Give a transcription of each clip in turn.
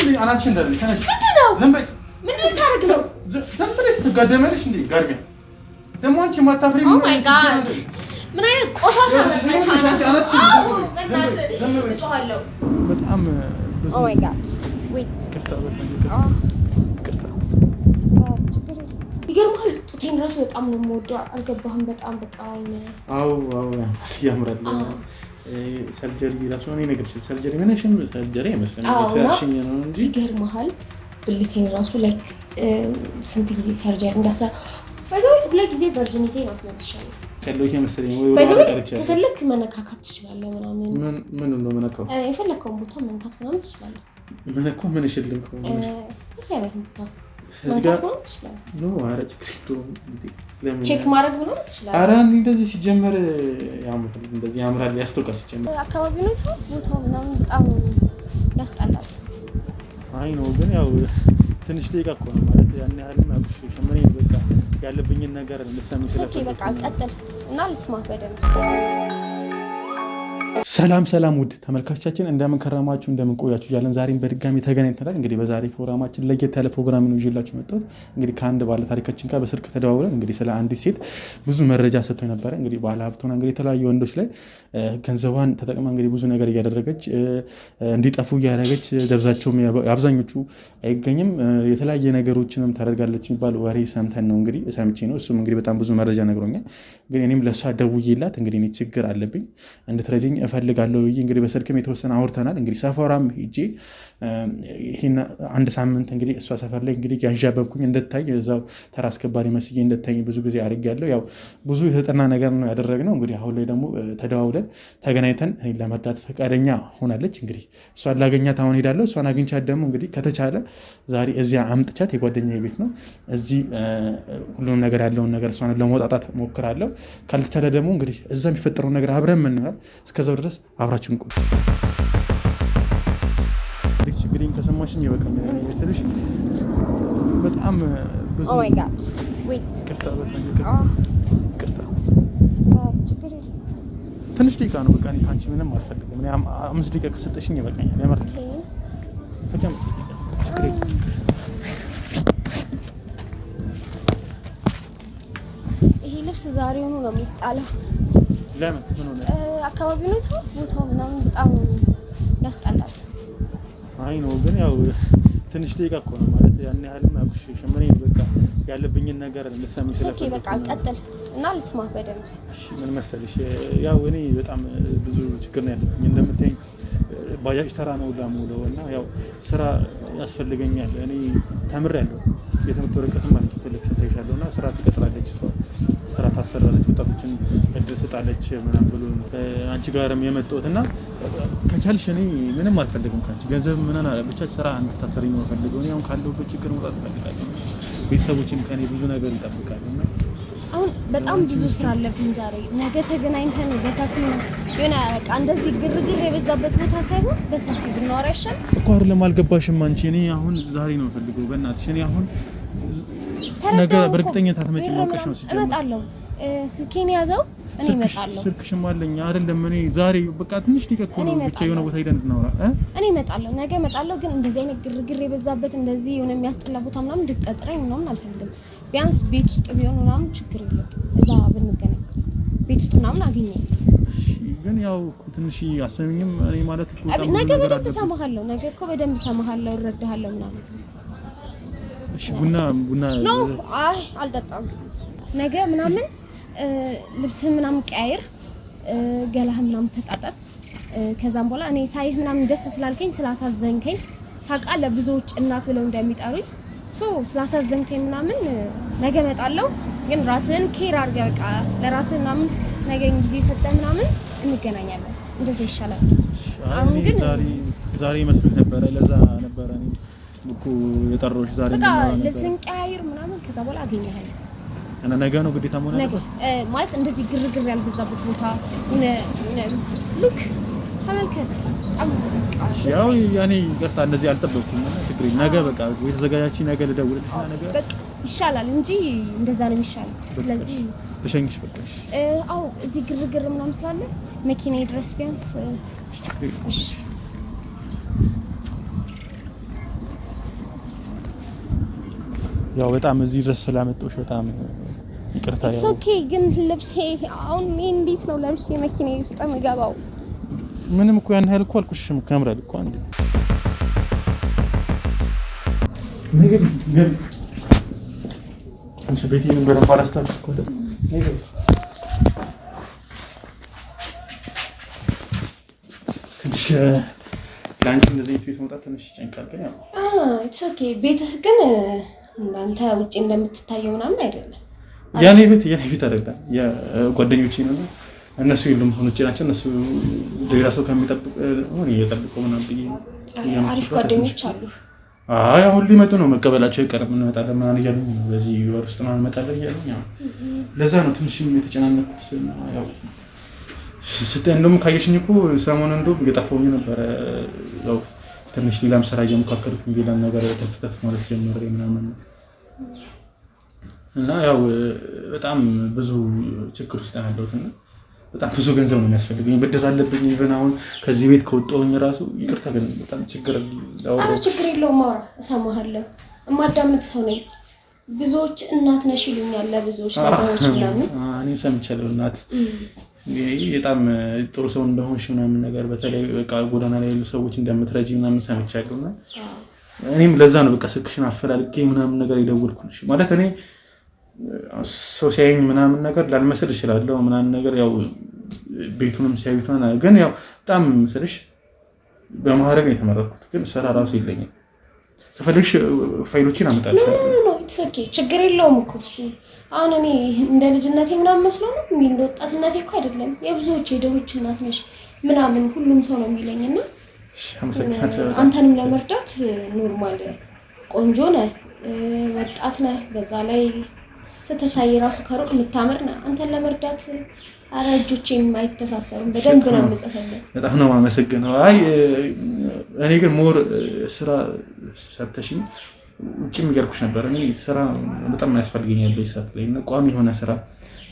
لي أنا أتشندر لي كنش زنبي من اللي تارجله زنبي تقدمليش ندي قربي دم أنت ما تفرين Oh my god من أين قشاشة أنا أتشندر زنبي بتقهلو بتأم Oh my god wait كرتا كرتا ይገርማል ጡቴን ራስ በጣም ነው የምወደው አልገባህም በጣም በቃ አይኔ አው ያምራል ሰርጀሪ ራሱ ነው ነገር ሰርጀሪ ምንሽም ሰርጀሪ መስለኝ ሰርሽኝ ነው እንጂ ይገርማል ብልቴን ራሱ ላይክ ስንት ጊዜ ሰርጀሪ እንዳሰራ በዛው ሁለት ጊዜ ቨርጂኒቲን አስመልሻለሁ ከሎኪ መሰለኝ ወይ ከፈለክ መነካካት ትችላለህ ምናምን ምን ነው መነካው የፈለከውን ቦታ መንካት ምናምን ትችላለህ መነካው ምን ይሽልም እሰራለሁ ቦታ መንካት ነው ትችላለህ ኖ አረጭ ክሪፕቶ ቼክ ማድረግ ምናምን ትችላለህ አረ እንደዚህ ሲጀመር ያምራል እንደዚህ ያምራል ያስተውቃል ሲጀመር አካባቢ ነው ቦታው ምናምን በጣም ያስጠላል አይ ነው ግን ያው ትንሽ ደቂቃ እኮ ነው ማለት ያን ያህልም አብሽ ሸመኔ በቃ ያለብኝን ነገር ልሰሚ ስለፈለኩ ኦኬ በቃ ቀጥል እና ልስማህ በደንብ ሰላም ውድ ተመልካቾቻችን እንደምን ከረማችሁ እንደምን ቆያችሁ ያለን ዛሬም በድጋሚ ተገናኝተናል እንግዲህ በዛሬ ፕሮግራማችን ለየት ያለ ፕሮግራም ነው ይዤላችሁ መጣሁት እንግዲህ ከአንድ ባለ ታሪካችን ጋር በስልክ ተደዋውለን እንግዲህ ስለ አንዲት ሴት ብዙ መረጃ ሰጥቶኝ ነበር እንግዲህ ባለ ሀብቷና እንግዲህ የተለያዩ ወንዶች ላይ ገንዘቧን ተጠቅማ እንግዲህ ብዙ ነገር እያደረገች እንዲጠፉ እያደረገች ደብዛቸውም አብዛኞቹ አይገኝም የተለያየ ነገሮችንም ታደርጋለች የሚባል ወሬ ሰምተን ነው እንግዲህ ሰምቼ ነው እሱም እንግዲህ በጣም ብዙ መረጃ ነግሮኛል ግን እኔም ለሷ ደውዬላት እንግዲህ እኔ ችግር አለብኝ እንድትረጂኝ እፈልጋለሁ እንግዲህ በስልክም የተወሰነ አውርተናል እንግዲህ ሰፈራም ሄጄ ይሄን አንድ ሳምንት እንግዲህ እሷ ሰፈር ላይ እንግዲህ ያንዣበብኩኝ እንድታይ እዛው ተራ አስከባሪ መስዬ እንድታይ ብዙ ጊዜ አድርጌያለሁ ያው ብዙ የተጠና ነገር ነው ያደረግነው እንግዲህ አሁን ላይ ደግሞ ተደዋውለን ተገናኝተን እኔ ለመርዳት ፈቃደኛ ሆናለች እንግዲህ እሷን ላገኛት አሁን ሄዳለሁ እሷን አግኝቻት ደግሞ እንግዲህ ከተቻለ ዛሬ እዚያ አምጥቻት የጓደኛዬ ቤት ነው እዚህ ሁሉንም ነገር ያለውን ነገር እሷን ለመውጣጣት ሞክራለሁ ካልተቻለ ደግሞ እንግዲህ እዛ የሚፈጠረው ነገር አብረን ምንናል እስከዛው ድረስ አብራችን ቆዩ ችግሬን ከሰማሽኝ ይበቃኛል መሰለሽ በጣም ብዙ Oh my god wait ቅርታ ትንሽ ደቂቃ ነው በቃ አንቺ ምንም አልፈልግም እኔ 5 ደቂቃ ከሰጠሽኝ ይበቃኛል ያመር ተቀመጥ ችግሬ ይሄ ልብስ ዛሬውኑ ነው የሚጣለው ለምን ምን ሆነ አካባቢው ነው ቦታው ምናምን በጣም ያስጠላል አይ ነው ግን ያው ትንሽ ደቂቃ እኮ ነው ማለት ያን ያህልም አብሽ ሸመኔ በቃ ያለብኝን ነገር ልሰሚ ስለፈለኩ ኦኬ በቃ ቀጥል እና ልስማህ በደንብ ምን መሰለሽ ያው እኔ በጣም ብዙ ችግር ነው ያለብኝ እንደምታየኝ ባጃጅ ተራ ነው ላሙለው እና ያው ስራ ያስፈልገኛል እኔ ተምሬያለሁ የትምህርት ወረቀትም ማለት ፈለግሽ ታይሻለውና ስራ ትቀጥራለች ስራ ታሰራለች ወጣቶችን እድል ሰጣለች ምናምን ብሎ አንቺ ጋርም የመጣሁትና ከቻልሽ እኔ ምንም አልፈልግም ካንቺ ገንዘብ ምናምን አለ ብቻ ስራ እንድታሰሪኝ ነው ፈልገው እኔ አሁን ካለሁበት ችግር መውጣት ፈልጋለሁ ቤተሰቦችም ከኔ ብዙ ነገር ይጠብቃሉና አሁን በጣም ብዙ ስራ አለብኝ ዛሬ ነገ ተገናኝተን በሰፊው የሆነ በቃ እንደዚህ ግርግር የበዛበት ቦታ ሳይሆን በሰፊው ብናወራ ይሻል እኮ አይደለም አልገባሽም አንቺ እኔ አሁን ዛሬ ነው ፈልገው በእናትሽ እኔ አሁን ነገ በእርግጠኝነት አትመጪም ነው ቀሽ ነው ሲጀምር እመጣለሁ ስልኬን ያዘው እኔ እመጣለሁ ስልክሽም አለኝ አይደለም እኔ ዛሬ በቃ ትንሽ ደቂቃ ነው ብቻ የሆነ ቦታ ሄደን እናወራ እኔ እመጣለሁ ነገ እመጣለሁ ግን እንደዚህ አይነት ግርግር የበዛበት እንደዚህ የሆነ የሚያስጠላ ቦታ ምናምን እንድትቀጥረኝ ምናምን አልፈልግም ቢያንስ ቤት ውስጥ ቢሆን ምናምን ችግር የለም እዛ ብንገናኝ ቤት ውስጥ ምናምን አገኘኝ ግን ያው ትንሽ አሰሚኝም እኔ ማለት እኮ ነገ በደንብ ሰማሃለሁ ነገ እኮ በደንብ ሰማሃለሁ እረዳሃለሁ ምናምን እሺ ቡና ኖ አይ አልጠጣም ነገ ምናምን ልብስ ምናምን ቀያይር ገላህ ምናምን ተጣጣብ ከዛም በኋላ እኔ ሳይህ ምናምን ደስ ስላልከኝ ስላሳዘንከኝ ታውቃለህ ብዙዎች እናት ብለው እንደሚጠሩኝ ስላሳዘንከኝ ምናምን ነገ እመጣለሁ ግን ራስህን ኬር አድርገህ በቃ ለራስህ ምናምን ነገ ጊዜ ሰጠህ ምናምን እንገናኛለን እንደዛ ይሻላል አሁን ግን ዛሬ መስሎት ነበር ለዛ ነበር እኔ እኮ የጠራሁሽ ዛሬ በቃ ልብስን ቀያይር ምናምን ከዛ በኋላ አገኘሃለሁ እና ነገ ነው ግዴታ መሆን አለበት ማለት እንደዚህ ግርግር ያልበዛበት ቦታ ሉክ ተመልከት ያው ያኔ ይቅርታ እንደዚህ አልጠበቅኩም እና ችግር ነገ በቃ የተዘጋጃች ነገ ልደውልልሽና ነገ በቃ ይሻላል እንጂ እንደዛ ነው የሚሻለው ስለዚህ ልሸኝሽ በቃ አው እዚህ ግርግር ምናምን ስላለ መኪናዬ ድረስ ቢያንስ እሺ ያው በጣም እዚህ ድረስ ስላመጣሁሽ በጣም ይቅርታ። ያው ኦኬ። ግን ልብሴ አሁን እንዴት ነው ለብሼ መኪናዬ ውስጥ የምገባው? ምንም እኮ ያን ያህል እኮ አልኩሽም። ካሜራል እኮ አንዴ ግን አንቺ ቤቴን በደንብ አላስታውስኩትም። ትንሽ ለአንቺ እንደዚህ ቤት መውጣት ትንሽ ይጨንቃል። ግን ያው ኢትስ ኦኬ። ቤትህ ግን እናንተ ውጪ እንደምትታየው ምናምን አይደለም። የኔ ቤት አይደለም፣ የጓደኞቼ ነው። እነሱ የሉም ውጪ ናቸው። እነሱ ሌላ ሰው ከሚጠብቅ ሆነ እየጠብቀው ምናምን ብዬ ነው። አሪፍ ጓደኞች አሉ። አይ አሁን ሊመጡ ነው፣ መቀበላቸው አይቀርም። እንመጣለን ምናምን እያሉኝ ነው። በዚህ ወር ውስጥ ነው እንመጣለን እያሉኝ ነው። ለዛ ነው ትንሽም የተጨናነኩት። ያው እንደውም ካየሽኝ እኮ ሰሞኑን እንደውም እየጠፋሁኝ ነበረ። ያው ትንሽ ሌላም ስራ እየሞካከርኩኝ ሌላም ነገር ተፍተፍ ማለት ጀመረ ምናምን እና ያው በጣም ብዙ ችግር ውስጥ ነው ያለሁት እና በጣም ብዙ ገንዘብ ነው የሚያስፈልገኝ። ብድር አለብኝ። ኢቭን አሁን ከዚህ ቤት ከወጣሁኝ ራሱ ይቅርታ፣ ግን በጣም ችግር ችግር የለውም። አውራ እሰማሃለሁ። የማዳምጥ ሰው ነኝ። ብዙዎች እናት ነሽ ይሉኛል ለብዙዎች ነገሮች ምናምን። እኔም ሰምቻለሁ እናት በጣም ጥሩ ሰው እንደሆንሽ ምናምን ነገር፣ በተለይ በቃ ጎዳና ላይ ያሉ ሰዎች እንደምትረጂ ምናምን ሰምቻለሁና እኔም ለዛ ነው በቃ ስልክሽን አፈላልጌ ምናምን ነገር የደወልኩልሽ። ማለት እኔ ሰው ሲያየኝ ምናምን ነገር ላልመስል እችላለሁ ምናምን ነገር፣ ያው ቤቱንም ሲያዩት ምናምን፣ ግን ያው በጣም ስልሽ በማህረግ ነው የተመረኩት። ግን ስራ ራሱ የለኝም። ከፈለግሽ ፋይሎችን አመጣልሽ። ኢትስ ኦኬ፣ ችግር የለውም እኮ እሱ። አሁን እኔ እንደ ልጅነቴ ምናምን መስሎ ነው እንደ ወጣትነቴ እኮ አይደለም። የብዙዎች የደዎች እናት ነሽ ምናምን ሁሉም ሰው ነው የሚለኝና አንተንም ለመርዳት ኖርማል ቆንጆ ነህ፣ ወጣት ነህ፣ በዛ ላይ ስትታይ ራሱ ከሩቅ የምታምር ነህ። አንተን ለመርዳት አራጆቼም አይተሳሰሩም። በደንብ ነው የምጽፈው። በጣም ነው የማመሰግነው። አይ እኔ ግን ሞር ስራ ሰተሽኝ ውጪ የሚገርኩሽ ነበር። እኔ ስራ በጣም ያስፈልገኛል በሰዓት ላይ እና ቋሚ የሆነ ስራ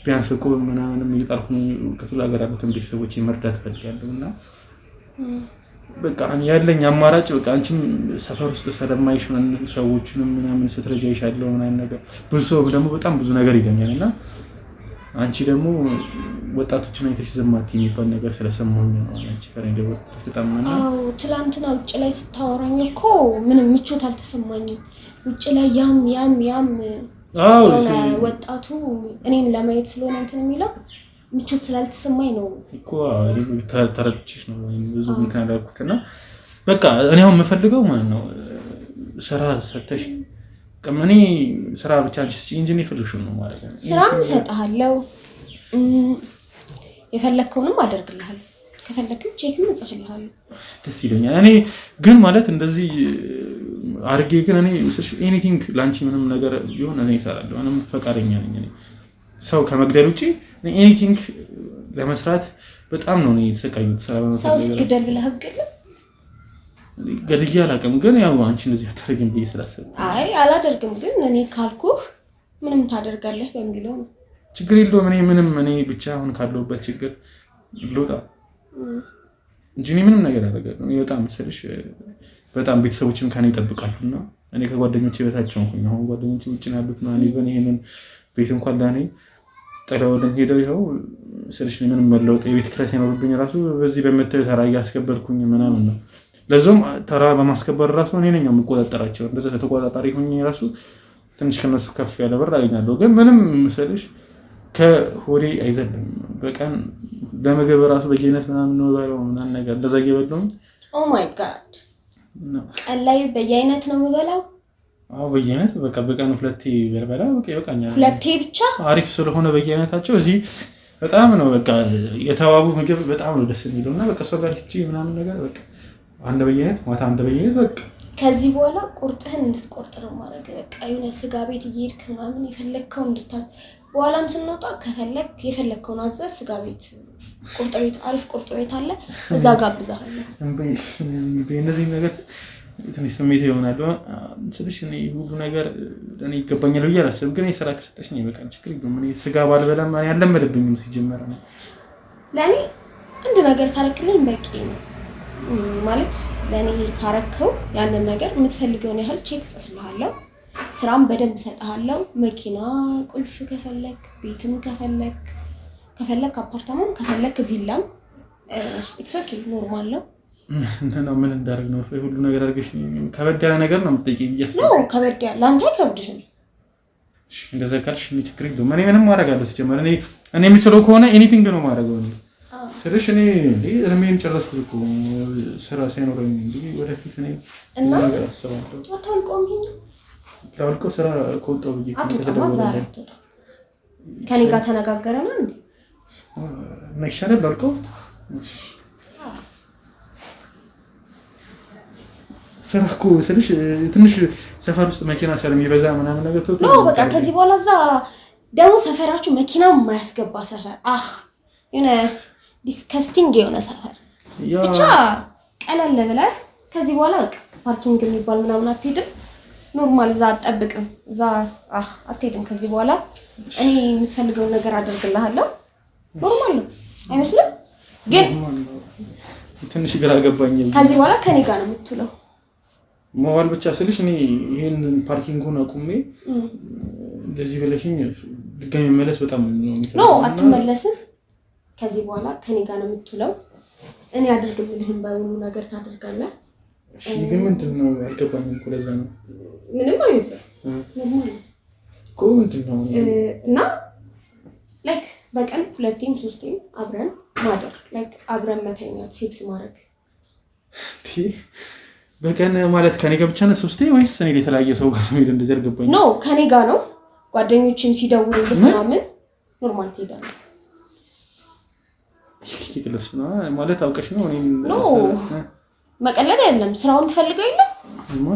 ቢያንስ እኮ ምናምን እየጣልኩ ክፍለ ሀገር ያሉትን ቤተሰቦች መርዳት ፈልጋለሁ እና በቃ ያለኝ አማራጭ በቃ አንቺም ሰፈር ውስጥ ስለማይሽ ሰዎችንም ምናምን ስትረጃይሻለሁ ምናምን ነገር ብዙ ሰው ደግሞ በጣም ብዙ ነገር ይገኛል እና አንቺ ደግሞ ወጣቶችን አይተሽ ዘማት የሚባል ነገር ስለሰማሁኝ ነው አንቺ ፈረንጅ በጣም እና ትላንትና ውጭ ላይ ስታወራኝ እኮ ምንም ምቾት አልተሰማኝም። ውጭ ላይ ያም ወጣቱ እኔን ለማየት ስለሆነ እንትን የሚለው ምቾት ስላልተሰማኝ ነው እኮ ተረድቼሽ ነው ብዙ ምክንያት አልኩትና በቃ እኔ አሁን የምፈልገው ማለት ነው ስራ ሰተሽ ከመኔ ስራ ብቻ እንጂ የፈለግሽው ነው ማለት ነው። ስራም እሰጥሃለሁ፣ የፈለግከውንም አደርግልሃለሁ፣ ከፈለግክም ቼክም እጽፍልሃለሁ። ደስ ይለኛል። እኔ ግን ማለት እንደዚህ አርጌ ግን እኔ ኤኒቲንግ ላንቺ ምንም ነገር ቢሆን እኔ እሰራለሁ። እኔም ፈቃደኛ ነኝ። እኔ ሰው ከመግደል ውጪ ኤኒቲንግ ለመስራት በጣም ነው እኔ የተሰቃየሁት። ሰው ስግደል ብለህ አገለ ገድዬ አላውቅም፣ ግን ያው አንቺ እንደዚህ አታደርጊም ብዬ ስላሰብኩ አይ አላደርግም፣ ግን እኔ ካልኩህ ምንም ታደርጋለህ በሚለው ነው። ችግር የለውም። እኔ ብቻ አሁን ካለሁበት ችግር ልውጣ እንጂ ምንም ነገር አደርጋለሁ። እኔ በጣም መሰለሽ በጣም ቤተሰቦችም ከኔ ይጠብቃሉና እኔ ከጓደኞቼ በታች ሆንኩኝ። አሁን ጓደኞቼ ውጭ ነው ያሉት ማለት ነው። ይሄንን ቤት እንኳን ለኔ ጥለውልኝ ሄደው ይኸው ስልሽ ምንም መለወጥ የቤት ኪራይ ሳይኖርብኝ ራሱ በዚህ በመታየው ተራ እያስከበርኩኝ ምናምን ነው። ለዛም ተራ በማስከበር ራሱ እኔ ነኝ የምቆጣጠራቸው። እንደዛ ተቆጣጣሪ ሆኜ ራሱ ትንሽ ከነሱ ከፍ ያለ ብር አገኛለሁ። ግን ምንም መሰለሽ ከሆዴ አይዘልም። በቀን ለምግብ ራሱ በየአይነት ምናምን ነው ባለው ምናምን ነገር እንደዛ እየበላሁ ኦ ማይ ጋድ ቀን ላይ በየአይነት ነው የምበላው። አዎ በየአይነት በቃ በቀን ሁለቴ በልበላ በቃ ይበቃኛል። ሁለቴ ብቻ አሪፍ ስለሆነ በየአይነታቸው እዚህ በጣም ነው በቃ የተዋቡ ምግብ በጣም ነው ደስ የሚለውና በቃ ሰው ጋር ሂጂ ምናምን ነገር በቃ አንድ በየአይነት ማታ አንድ በየአይነት በቃ ከዚህ በኋላ ቁርጥህን እንድትቆርጥ ነው ማድረግ። በቃ የሆነ ስጋ ቤት እየሄድክ ምናምን የፈለግከውን እንድታዝ በኋላም ስንወጣ ከፈለግ የፈለግከውን አዘዝ። ስጋ ቤት ቁርጥ ቤት አሪፍ ቁርጥ ቤት አለ፣ እዛ ጋብዛለሁ። እንደዚህ ነገር ትንሽ ስሜት ይሆናል ስለሽ እኔ ሁሉ ነገር እኔ ይገባኛል ብዬ አላስብም። ግን የስራ ከሰጠሽኝ ይበቃል፣ ችግር የለውም። እኔ ስጋ ባልበላም እኔ አልለመደብኝም ሲጀመር ነው። ለኔ አንድ ነገር ካረክልኝ በቂ ነው ማለት ለኔ ካረከው ያንን ነገር የምትፈልገውን ያህል ቼክ ጽፍልሃለሁ። ስራም በደንብ ሰጣለው መኪና ቁልፍ ከፈለክ ቤትም ከፈለክ አፓርትመንት ከፈለክ ቪላም ኢትስ ኦኬ ኖርማል ነው ነው ምን እንዳደርግ ነው ሁሉ ነገር አድርገሽ ከበድ ያለ ነገር ነው የምትጠይቂኝ ይያስ ነው ከበድ ያለ አንተ ከብድህም እንደዛ ካልሽ ምን ችግር የለውም እኔ ምንም ማድረጋለሁ ሲጀመር እኔ የሚችለው ከሆነ ኤኒቲንግ ነው ማድረገው ነው ስለሽ እኔ ለምን ጨረስኩት እኮ ስራ ሳይኖረኝ እንዴ ወደፊት እኔ ነገር አስባለሁ አታልቆም ይሄ ታልቆ ስራ ኮንቶ ብዬ ከተደወለ ከኔ ጋር ተነጋገረና እንዴ ነሽሻለ ላልቆ ስራኩ ስለሽ ትንሽ ሰፈር ውስጥ መኪና ስለሚበዛ ምናምን ነገር ተውቶ ነው በቃ ከዚህ በኋላ እዛ ደግሞ ሰፈራችሁ መኪና የማያስገባ ሰፈር የሆነ ዲስካስቲንግ የሆነ ሰፈር ብቻ ቀለል ብለህ ከዚህ በኋላ ፓርኪንግ የሚባል ምናምን አትሄድም ኖርማል እዛ አትጠብቅም እዛ አትሄድም ከዚህ በኋላ እኔ የምትፈልገው ነገር አደርግልሃለሁ ኖርማል ነው አይመስልም ግን ትንሽ ግራ ገባኝ ከዚህ በኋላ ከኔ ጋር ነው የምትውለው መዋል ብቻ ስለሽ እኔ ይሄን ፓርኪንጉን አቁሜ እንደዚህ ብለሽኝ ድጋሚ መመለስ በጣም ነው አትመለስም ከዚህ በኋላ ከኔ ጋር ነው የምትውለው እኔ አድርግልህም ባይሆኑ ነገር ታደርጋለህ እሺ ግን ምንድነው አልገባኝም እኮ ለዛ ነው ምንም አይደለም ኖርማል እኮ ምንድነው እና ላይክ በቀን 2ቴም 3ቴም አብረን ማደር ላይክ አብረን መተኛት ሴክስ ማድረግ በቀን ማለት ከኔ ጋር ብቻ ነው 3ቴ ወይስ እኔ የተለያየ ሰው ጋር ነው እንደዚህ አልገባኝም ኖ ከኔ ጋር ነው ጓደኞቼም ሲደውሉልህ ምናምን ኖርማል ትሄዳለህ ይክለስ ነው ማለት አውቀሽ ነው እኔ ኖ መቀለድ አይደለም ስራውን ፈልገው ይላል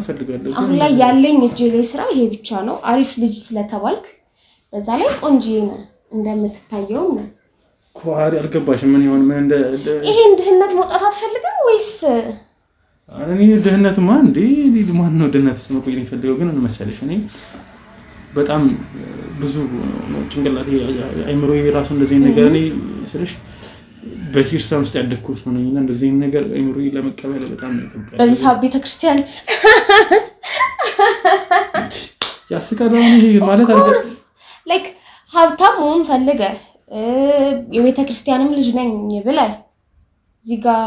ፈልጋለሁ አሁን ላይ ያለኝ እጄ ላይ ስራ ይሄ ብቻ ነው አሪፍ ልጅ ስለተባልክ በዛ ላይ ቆንጆዬ ነህ እንደምትታየው ነው ኳሪ አልገባሽም ምን ይሆን ምን እንደ ይሄን ድህነት መውጣት አትፈልግም ወይስ እኔ ድህነትማ እንዴ ማን ነው ድህነት ውስጥ መቆየት የሚፈልገው ግን ምን መሰለሽ እኔ በጣም ብዙ ጭንቅላቴ አይምሮዬ ራሱ እንደዚህ ነገር እኔ ስለሽ በክርስቲያን ውስጥ ያደግኩት ነው እና እንደዚህ ነገር አይምሮዬ ለመቀበል በጣም ይከብዳል በዚህ ሰዓት ቤተክርስቲያን ያስቀዳው ነው ማለት አይደል ላይክ ሀብታም መሆን ፈልገህ የቤተክርስቲያንም ልጅ ነኝ ብለህ እዚህ ጋር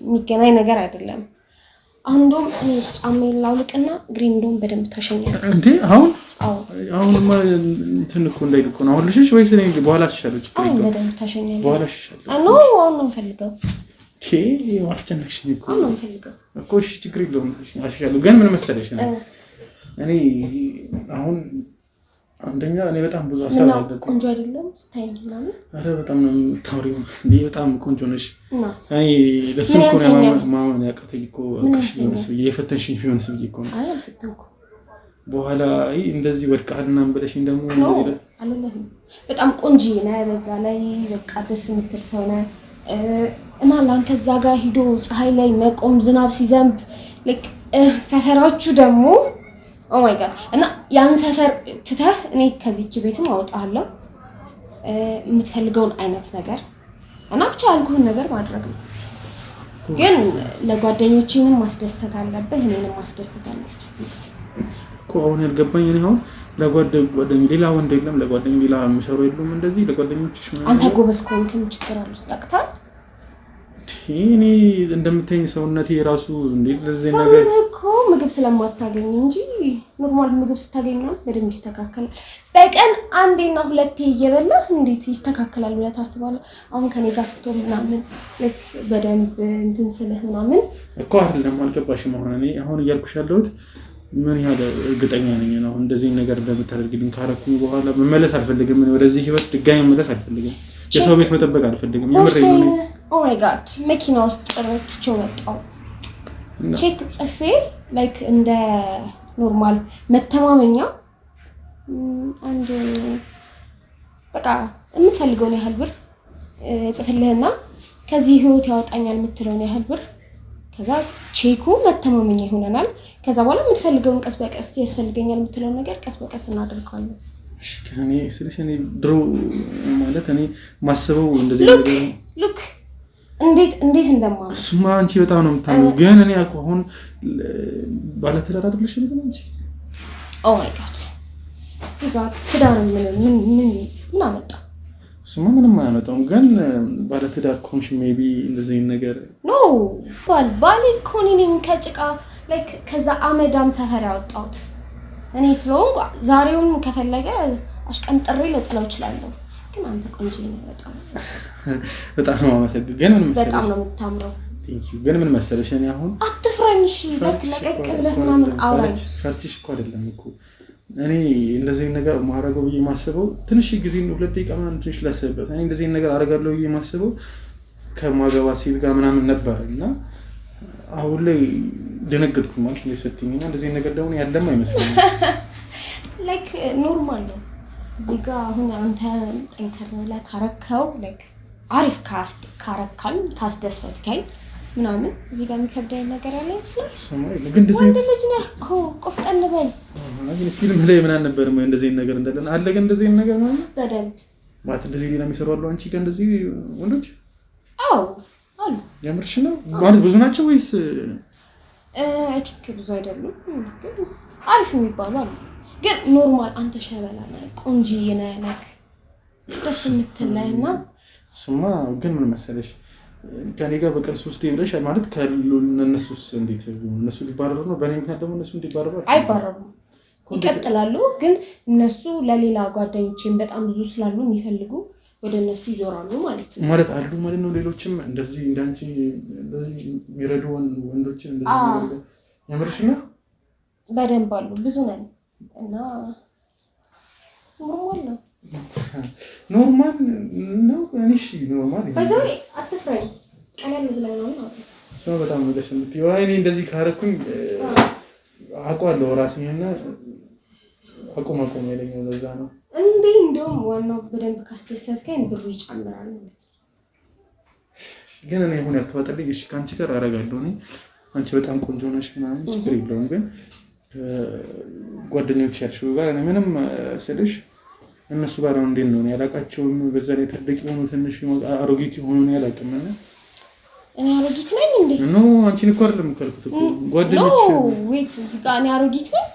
የሚገናኝ ነገር አይደለም አሁን እንደውም ጫማዬን ላውልቅና ግሪን እንደውም በደንብ ታሸኛለህ እንዴ አሁንማ እንትን እኮ እንዳይል እኮ ነው አሁን ልሽሽ ወይስ እኔ በኋላ አሽሻለሁ አሁን በደንብ ታሸኛለህ በኋላ አሽሻለሁ አሁን ነው የምፈልገው አስጨነቅሽኝ እኮ አሁን ነው የምፈልገው እኮ እሺ ችግር የለውም አሽሻለሁ ግን ምን መሰለሽ እኔ አሁን አንደኛ እኔ በጣም ብዙ ሀሳብ አለብኝ ቆንጆ አይደለም ስታይል ምናምን አረ በጣም ነው የምታወሪው እንዴ በጣም ቆንጆ ነሽ እኔ ለሱ እኮ ነው ማማን ያቀተኝ እኮ የፈተንሽኝ ቢሆንስ ብዬ እኮ ነው አይ አልፈተንኩም በኋላ እንደዚህ ወድቃልና አንበለሽኝ ደግሞ እንደዚህ አይደለም በጣም ቆንጆ ነህ በዛ ላይ በቃ ደስ የምትል ሰው ነህ እና ላንተ እዛ ጋር ሂዶ ፀሐይ ላይ መቆም ዝናብ ሲዘንብ ላይክ ሰፈራችሁ ደግሞ ኦ ማይ ጋድ እና ያን ሰፈር ትተህ እኔ ከዚህች ቤትም አወጣለሁ የምትፈልገውን አይነት ነገር እና ብቻ ያልኩህን ነገር ማድረግ ነው ግን ለጓደኞቼንም ማስደሰት አለብህ እኔንም ማስደሰት አለብህ እኮ አሁን ያልገባኝ እኔ አሁን ለጓደኞቼ ሌላ ወንድ የለም ለጓደኞቼ ሌላ የሚሰሩ የሉም እንደዚህ ለጓደኞችሽ አንተ ጎበዝ ከሆንክም ችግር አለ ያቅታል እኔ እንደምትኝ ሰውነቴ ራሱ እንዴት ለዚህ ነገር እኮ ምግብ ስለማታገኝ እንጂ ኖርማል ምግብ ስታገኝ ነው በደንብ ይስተካከላል በቀን አንዴና ሁለቴ እየበላህ እንዴት ይስተካከላል ብለህ ታስባለህ አሁን ከኔ ጋር ስትሆን ምናምን ልክ በደንብ እንትን ስለህ ምናምን እኮ አይደለም አልገባሽም አሁን እኔ አሁን እያልኩሽ ያለሁት ምን ያህል እርግጠኛ ነኝ ነው እንደዚህ ነገር እንደምታደርግልኝ ካረኩኝ በኋላ መመለስ አልፈልግም ምን ወደዚህ ህይወት ድጋሚ መመለስ አልፈልግም የሰው ቤት መጠበቅ አልፈልግም የምር ነው ኦ ማይ ጋድ መኪና ውስጥ ጥርትቸው መጣው ቼክ ጽፌ ላይክ እንደ ኖርማል መተማመኛ አንድ በቃ የምትፈልገውን ያህል ብር ጽፍልህና ከዚህ ህይወት ያወጣኛል የምትለውን ያህል ብር ከዛ ቼኩ መተማመኛ ይሆነናል ከዛ በኋላ የምትፈልገውን ቀስ በቀስ ያስፈልገኛል የምትለውን ነገር ቀስ በቀስ እናደርጋለን እኔ ስለሽ እኔ ድሮ ማለት እኔ ማስበው እንደዚህ ነገር ሉክ እንዴት እንደማመን እሱማ አንቺ በጣም ነው የምታውቂው ግን እኔ አሁን ባለትዳር አይደለሽ እንዴ አንቺ ኦ ማይ ጋድ እዚህ ጋር ትዳር ምን አመጣ? እሱማ ምንም አያመጣውም። ግን ባለትዳር ኮንሽ ሜቢ እንደዚህ ነገር ኖ ባል እኮ ነኝ ከጭቃ ላይክ ከዛ አመዳም ሰፈር ያወጣሁት እኔ ስለሆንኩ ዛሬውን ከፈለገ አሽቀንጥሬ ልጥለው እችላለሁ። ግን አንተ ቆንጆ ነህ በጣም ነው የማመሰግነው። ግን ምን መሰለሽ በጣም ነው የምታምረው። ቴንክ ዩ። ግን ምን መሰለሽ እኔ አሁን አትፍራኝሽ ለቀቅ ብለህ ምናምን አውራኝ። ፈርችሽ እኮ አይደለም እኮ እኔ እንደዚህ ነገር ማረጋው ብዬ ማስበው ትንሽ ጊዜ 2 ደቂቃ ምናምን ትንሽ ላስብበት። እኔ እንደዚህ ነገር አረጋለሁ ብዬ ማስበው ከማገባ ሴት ጋር ምናምን ነበር እና አሁን ላይ ደነገጥኩ ማለት ነው ሰጥኝና እንደዚህ ነገር ደግሞ ያለም አይመስልኝም። ላይክ ኖርማል ነው እዚህ ጋር አሁን አንተ ጠንከር ብለህ ካረከው ላይክ አሪፍ ካረካኝ ካስደሰትከኝ ምናምን እዚህ ጋር የሚከብደኝ ነገር ያለ ይመስላል። ወንድ ልጅ ነህ እኮ ቆፍጠን በል። ፊልም ላይ ምን አልነበረ እንደዚህ ነገር እንደለን አለ። ግን እንደዚህ ነገር ማለት በደንብ ማለት እንደዚህ ሌላ የሚሰሩ አሉ። አንቺ ጋር እንደዚህ ወንዶች አዎ አሉ። የምርሽ ነው ማለት ብዙ ናቸው ወይስ? አይ ቲንክ ብዙ አይደሉም፣ ግን አሪፍ የሚባሉ አሉ። ግን ኖርማል አንተ ሸበላ ነህ፣ ቆንጆዬ ነህ፣ ደስ የምትለህና ስማ። ግን ምን መሰለሽ ከኔ ጋር በቀን 3 ብለሽ ማለት ከነሱስ እንዴት እነሱ ሊባረሩ ነው? በእኔ ምክንያት ደግሞ እነሱ እንዲባረሩ አይባረሩም፣ ይቀጥላሉ። ግን እነሱ ለሌላ ጓደኞቼም በጣም ብዙ ስላሉ የሚፈልጉ ወደ እነሱ ይዞራሉ ማለት ነው። ማለት አሉ ማለት ነው። ሌሎችም እንደዚህ እንዳንቺ እንደዚህ የሚረዱ ወንዶችን እንደዚህ ነገር ያምርሽ ነው። በደንብ አሉ፣ ብዙ ነን እና ኖርማል ነው። ኖርማል ነው። እሺ ኖርማል በዛው አትፍራኝ፣ ቀለል ብለህ ነው ማለት ነው። ሰው በጣም ደስ የምትይው እኔ እንደዚህ ካረኩኝ አውቃለሁ ራሴንና አቁም ያለኝ ለዛ ነው እንዴ። እንደውም ዋናው በደንብ ካስደሰትከኝ ብሩ ይጨምራል ማለት ነው። ግን እኔ አሁን ያልተዋጠልኝ እሺ ካንቺ ጋር አደርጋለሁ። እኔ አንቺ በጣም ቆንጆ ነሽ ምናምን ችግር የለውም። ግን ጓደኞች ያልሽው ጋር እኔ ምንም ስልሽ እነሱ ጋር ነው እንዴት ነው ያላቃቸውም። በዛ ላይ ትልቅ የሆኑ ትንሽ አሮጊት የሆኑ ነው ያላቀመና እኔ አሮጊት ነኝ እንዴ? ኖ አንቺን እኮ አይደለም ካልኩት እኮ ጓደኞች ኖ ዌት እዚህ ጋር እኔ አሮጊት ነኝ?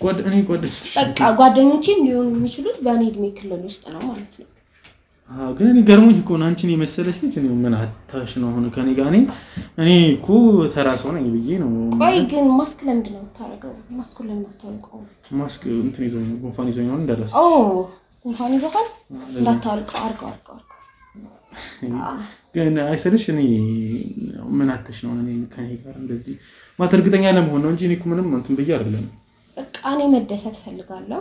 ጓደኞች በቃ ጓደኞቼም ሊሆኑ የሚችሉት በእኔ እድሜ ክልል ውስጥ ነው ማለት ነው። ግን እኔ ገርሞኝ እኮ ነው አንቺን የመሰለሽ ልጅ ነው። ምን አታሽ ነው አሁን ከኔ ጋር እኔ እኮ ተራ ሰው ነኝ ብዬ ነው። ቆይ ግን ማስክ ለምንድን ነው የምታደርገው? ማስክ ለምን አታወልቀው? ማስክ እንትን ይዞኝ ጉንፋን ይዞኝ ነው እንዳላስ። ጉንፋን ይዞሃል እንዳታወልቀው አድርገው። ግን አይሰልሽ እኔ ምን አታሽ ነው እኔ ከኔ ጋር እንደዚህ ማለት እርግጠኛ ለመሆን ነው እንጂ እኔ እኮ ምንም እንትን ብዬ አይደለም። በቃ እኔ መደሰት ፈልጋለሁ።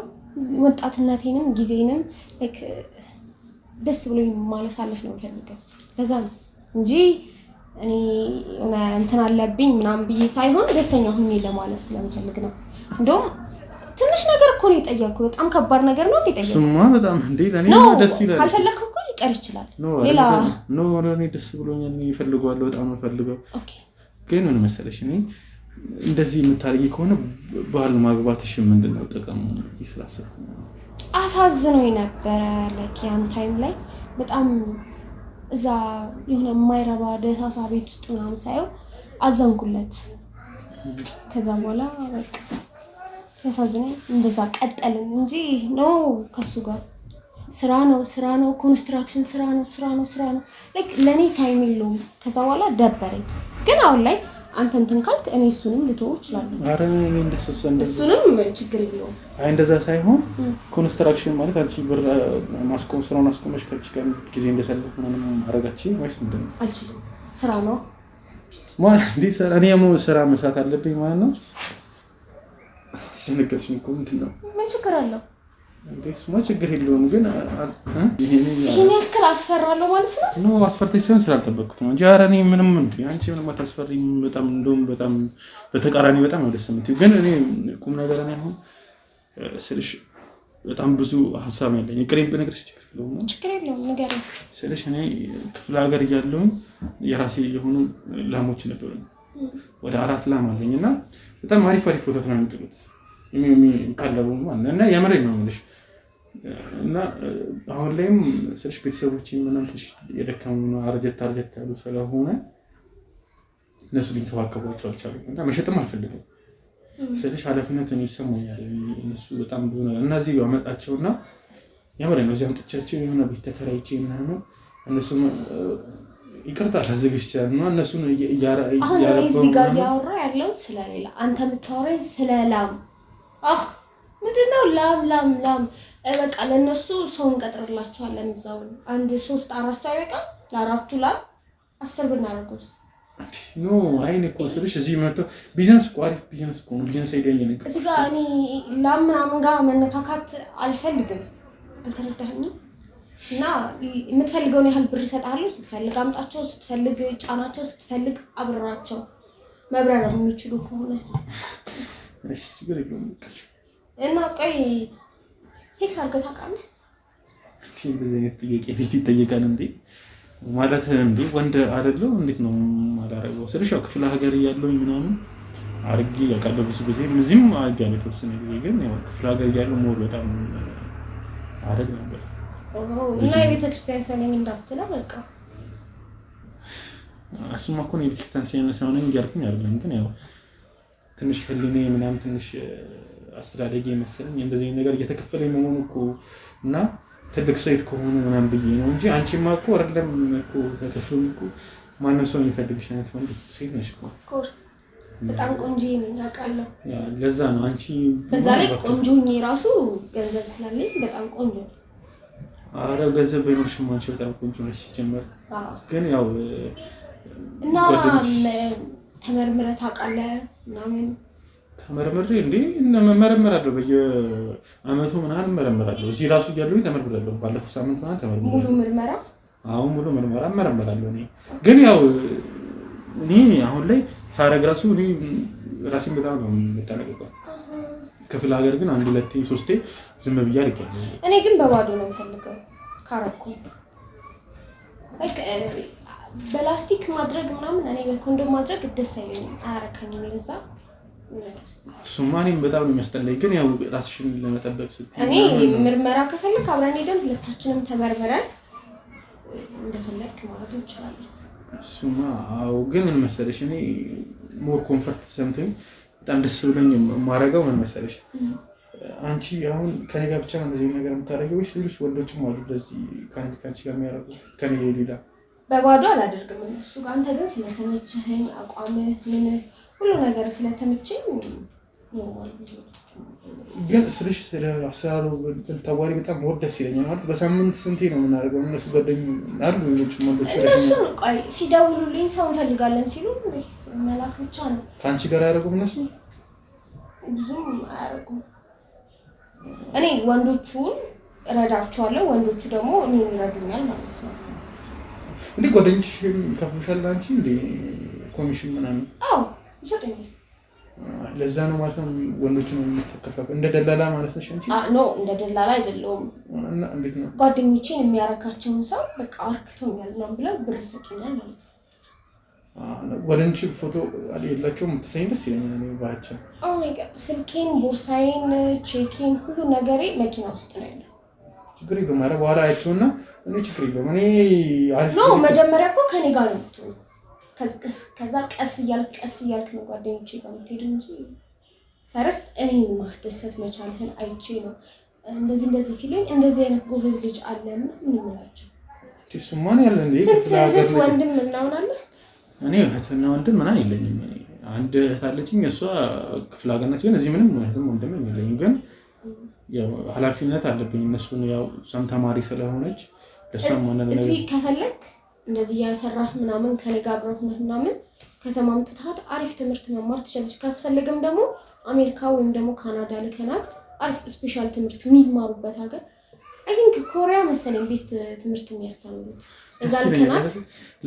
ወጣትነቴንም ጊዜንም ላይክ ደስ ብሎኝ ማለሳለፍ ነው የምፈልገው። ለዛ ነው እንጂ እኔ እንትን አለብኝ ምናምን ብዬ ሳይሆን ደስተኛ ሆኜ ለማለፍ ስለምፈልግ ነው። እንደውም ትንሽ ነገር እኮ ነው የጠየቅኩት። በጣም ከባድ ነገር ነው የጠየቅኩት። ስማ በጣም እንዴ ለኔ ደስ ይላል። ካልፈለግከው እኮ ሊቀር ይችላል። ሌላ ለኔ ደስ ብሎኛል። እኔ እፈልገዋለሁ፣ በጣም ነው ፈልገው። ኦኬ ግን ምን መሰለሽ እኔ እንደዚህ የምታረጊ ከሆነ ባል ማግባትሽ ምንድነው ጥቅሙ? ይስላሰብኩ አሳዝኖኝ ነበረ ላይክ ያን ታይም ላይ በጣም እዛ የሆነ የማይረባ ደሳሳ ቤት ውስጥ ምናምን ሳየው አዘንኩለት። ከዛ በኋላ በቃ ሲያሳዝነኝ እንደዛ ቀጠልን እንጂ ነው ከሱ ጋር ስራ ነው ኮንስትራክሽን ስራ ነው ላይክ ለኔ ታይም የለውም። ከዛ በኋላ ደበረኝ። ግን አሁን ላይ አንተ እንትን ካልክ እኔ እሱንም ልተው እችላለሁ። አረ እኔ እሱንም ችግር የለውም። አይ እንደዛ ሳይሆን ኮንስትራክሽን ማለት አንቺ ብር ማስቆም ስራውን አስቆመሽ ከቺ ጋር ጊዜ እንደሰለፈ ምንም አረጋችኝ ወይስ ምንድነው? አልችልም። ስራ ነው ማለት እንዴ ስራ መስራት አለብኝ ማለት ነው። ሲነገርሽኝ እኮ ምንድን ነው ምን ችግር አለው? እንዴ ችግር የለውም። ግን ይሄን ያክል አስፈራለሁ ማለት ነው? ኖ አስፈርተሽ ሳይሆን ስላልጠበቅኩት ነው እንጂ ኧረ እኔ ምንም እንዴ አንቺ ምንም አታስፈሪም። በጣም እንደውም በጣም በተቃራኒ በጣም ነው ደስ የምትይው። ግን እኔ ቁም ነገር ነው አሁን ስልሽ በጣም ብዙ ሀሳብ ያለኝ ቅሬም በነገርሽ ችግር የለውም ነገር ስልሽ እኔ ክፍለ ሀገር እያለሁኝ የራሴ የሆኑ ላሞች ነበሩ። ወደ 4 ላም አለኝና በጣም አሪፍ ወተት ነው የሚጥሉት የሚካለቡ ማለት እና የምሬን ነው የምልሽ። እና አሁን ላይም ስልሽ ቤተሰቦቼ ምንም ትንሽ የደከሙ ነው አርጀት ያሉ ስለሆነ እነሱ ሊንከባከቧቸው አልቻሉም እና መሸጥም አልፈልግም። ስለዚህ ኃላፊነት እኔ ይሰማኛል። እነሱ በጣም ብዙ ነገር እና እዚህ ባመጣቸውና ያምረ ነው እዚህ አምጥቻቸው የሆነ ቤት ተከራይቼ ምናምን እነሱ ይቅርታ ታዘግቻለሁ እና እነሱን አሁን እዚህ ጋር ያወራ ያለው ስለሌላ አንተ የምታወራኝ ስለ ላም ምንድነው ላም በቃ ለነሱ ሰው እንቀጥርላቸዋለን እዛው አንድ 3-4 ሰው በቃ ለአራቱ ላም 10 ብር እናደርገውስ ኖ አይኔ እኮ ስልሽ እዚህ መጥቶ ቢዝነስ ቋሪ ቢዝነስ አይደኝ ነገር እዚህ ጋር እኔ ላም ምናምን ጋር መነካካት አልፈልግም አልተረዳኸኝም እና የምትፈልገውን ያህል ብር እሰጥሃለሁ ስትፈልግ አምጣቸው ስትፈልግ ጫናቸው ስትፈልግ አብራቸው መብረር የሚችሉ ከሆነ እሺ ችግር የለውም እና ቆይ ሴክስ አድርገህ ታውቃለህ? እንደዚህ አይነት ጥያቄ እንዴት ይጠየቃል እንዴ? ማለት እንዴ ወንድ አይደለው እንዴት ነው ማላረገው? ስለሽ ያው ክፍለ ሀገር እያለሁኝ ምናምን አርጌ ያውቃለሁ ብዙ ጊዜ እዚህም አጋኝ ተወሰነ ጊዜ ግን ያው ክፍለ ሀገር እያለሁ ሞር በጣም አረግ ነበር። እና የቤተ ክርስቲያን ሰው ነኝ እንዳትለው በቃ እሱማ እኮ ነው የቤተ ክርስቲያን ሰው ነኝ እያልኩኝ አይደለም ግን ያው ትንሽ ህሊኔ ምናምን ትንሽ አስተዳደጌ መሰለኝ እንደዚህ ነገር እየተከፈለኝ መሆኑ እኮ እና ትልቅ ሴት ከሆኑ ምናምን ብዬ ነው እንጂ አንቺማ እኮ አይደለም እኮ ተከፍሎኝ እኮ ማንም ሰው የሚፈልግሽ አይነት ወንድ ሴት ነሽ እኮ ኮርስ በጣም ቆንጆ ነኝ አውቃለሁ ያ ለዛ ነው አንቺ በዛ ላይ ቆንጆ ነኝ ራሱ ገንዘብ ስላለኝ በጣም ቆንጆ አረ ገንዘብ ባይኖርሽም አንቺ በጣም ቆንጆ ነሽ ሲጀመር ግን ያው እና ተመርምረህ ታውቃለህ ምናምን ተመርምሬ እንዴ መመረመራለሁ በየአመቱ ምናምን መመረመራለሁ እዚህ ራሱ እያለሁኝ ተመርምራለሁ ባለፈው ሳምንት ምናምን ተመርምራለሁ ሙሉ ምርመራ አሁን ሙሉ ምርመራ መመረመራለሁ እኔ ግን ያው እኔ አሁን ላይ ሳረግ ራሱ እኔ ራሴን በጣም ነው የምጠነቀቀው ክፍለ ሀገር ግን 1-2-3 ዝም ብዬ አድርጌያለሁ እኔ ግን በባዶ ነው የምፈልገው ካረኩ በላስቲክ ማድረግ ምናምን እኔ በኮንዶም ማድረግ ደስ አይለኝም አያረካኝም ለዛ እሱማ እኔም በጣም ነው የሚያስጠላኝ ግን ያው ራስሽን ለመጠበቅ ስትይ እኔ ምርመራ ከፈለክ አብረን ሄደን ሁለታችንም ተመርመረን እንደፈለክ ማለት እንችላለን እሱማ አዎ ግን ምን መሰለሽ እኔ ሞር ኮምፈርት ሰምተኝ በጣም ደስ ብሎኝ ማረጋው ምን መሰለሽ አንቺ አሁን ከኔ ጋር ብቻ ነው እንደዚህ ነገር የምታረጋው ወይስ ሌሎች ወንዶችም አሉ እንደዚህ ካንቺ ጋር የሚያረጉ ከኔ ሌላ በባዶ አላደርግም እሱ ጋር አንተ ግን ስለተመቸኸኝ አቋምህ ምን ሁሉ ነገር ስለተመቸኝ ነው ማለት ነው ግን ስለሽ አሰራሩ ተዋሪ በጣም ወደስ ይለኛል ማለት በሳምንት ስንቴ ነው የምናደርገው እነሱ ጓደኞች አሉ ሌሎች ወንዶች እነሱ ቆይ ሲደውሉልኝ ሰው እንፈልጋለን ሲሉ መላክ ብቻ ነው ካንቺ ጋር ያደርጉም እነሱ ብዙም አያደርጉም እኔ ወንዶቹን እረዳቸዋለሁ ወንዶቹ ደግሞ እኔን ይረዱኛል ማለት ነው እንዴ ጓደኞች ከፍሉሻል አንቺ እንዴ ኮሚሽን ምናምን አዎ ይሰጡኛል ለዛ ነው ማለት ነው ወንዶች ነው የሚተከፋፈ እንደ ደላላ ማለት ነው አንቺ ኖ እንደ ደላላ አይደለም እና እንዴት ነው ጓደኞቼን የሚያረካቸውን ሰው በቃ አርክቶኛል ነው ብለው ብር ይሰጡኛል ማለት ነው ወንዶች ፎቶ አለላቸውም ተሰኝ ደስ ይለኛል ነው ባቸው ኦ ማይ ጋድ ስልኬን ቦርሳዬን ቼኬን ሁሉ ነገሬ መኪና ውስጥ ነው ያለው ችግር የለም ማለት በኋላ አይቼውና እኔ ችግር የለም እኔ አሪፍ ነው መጀመሪያ እኮ ከኔ ጋር ነው የምትሆነው ከዛ ቀስ እያልክ ነው ጓደኞቼ ጋር የምትሄድ እንጂ ፈርስት እኔን ማስደሰት መቻልህን አይቼ ነው እንደዚህ ሲሉኝ እንደዚህ አይነት ጎበዝ ልጅ አለ ምን እምላቸው እሱማ ነው ያለ እንዴ እህት ወንድም ምናምን አለ እኔ እህትና ወንድም ምናምን የለኝም አንድ እህት አለችኝ እሷ ክፍለ ሀገር ናት ግን እዚህ ምንም እህትም ወንድም የለኝም ግን ያው ኃላፊነት አለብኝ እነሱን ያው ሰም ተማሪ ስለሆነች ለሰም ሆነ ነገር እዚህ ከፈለክ እንደዚህ ያሰራህ ምናምን ከኔ ጋር አብረህ ምናምን ከተማም ጥታት አሪፍ ትምህርት መማር ትችላለች ካስፈልግም ደግሞ አሜሪካ ወይም ደግሞ ካናዳ ልከናት አሪፍ ስፔሻል ትምህርት የሚማሩበት ሀገር አይ ቲንክ ኮሪያ መሰለኝ ቤስት ትምህርት የሚያስተምሩት እዛ ልከናት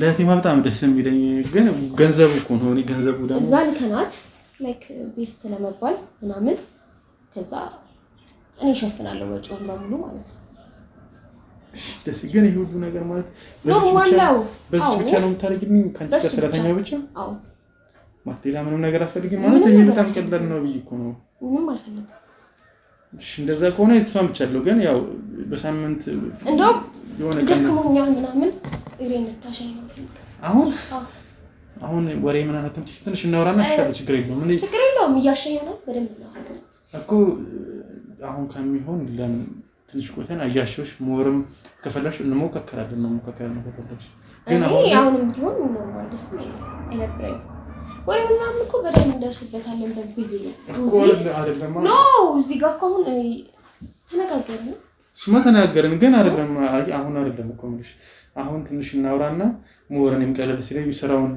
ለቴማ በጣም ደስ የሚለኝ ግን ገንዘቡ እኮ ነው እኔ ገንዘቡ ደግሞ እዛ ልከናት ላይክ ቤስት ለመባል ምናምን ከዛ እኔ እሸፍናለሁ ወጪውን በሙሉ ማለት ነው ደስ ግን ይሄ ሁሉ ነገር ማለት በዚህ ብቻ ነው የምታደርጊኝ ካንቺ ጋር ሰራተኛ ብቻ አዎ ማጥላ ምንም ነገር አፈልግኝ ማለት ይሄ በጣም ቀላል ነው ብዬ እኮ ነው ምንም አልፈልግም እሺ እንደዛ ከሆነ የተስማምቻለሁ ግን ያው በሳምንት እንደው የሆነ ደክሞኛል ምናምን እግሬን ልታሻይ ነው አሁን አሁን ወሬ ምን አነተም ትንሽ እናወራና ችግር የለውም ምን ችግር የለውም እያሸኝ ነው በደንብ ነው እኮ አሁን ከሚሆን ለምን ትንሽ ቆይተን አያሽሽ ሞርም ከፈለሽ እንሞካከራለን ነው ከፈለሽ ግን አሁንም ቢሆን ኖርማል ደስ አይነበረኝ ወሬውና እኮ በደንብ እንደርስበታለን በብዬ እኮ አይደለም ኖ እዚህ ጋር እኮ አሁን ተነጋገርን ስማ ተናገርን ግን አይደለም አሁን አይደለም እኮ ምንሽ አሁን ትንሽ እናውራና ሞረንም ቀለል ሲለኝ ስራውን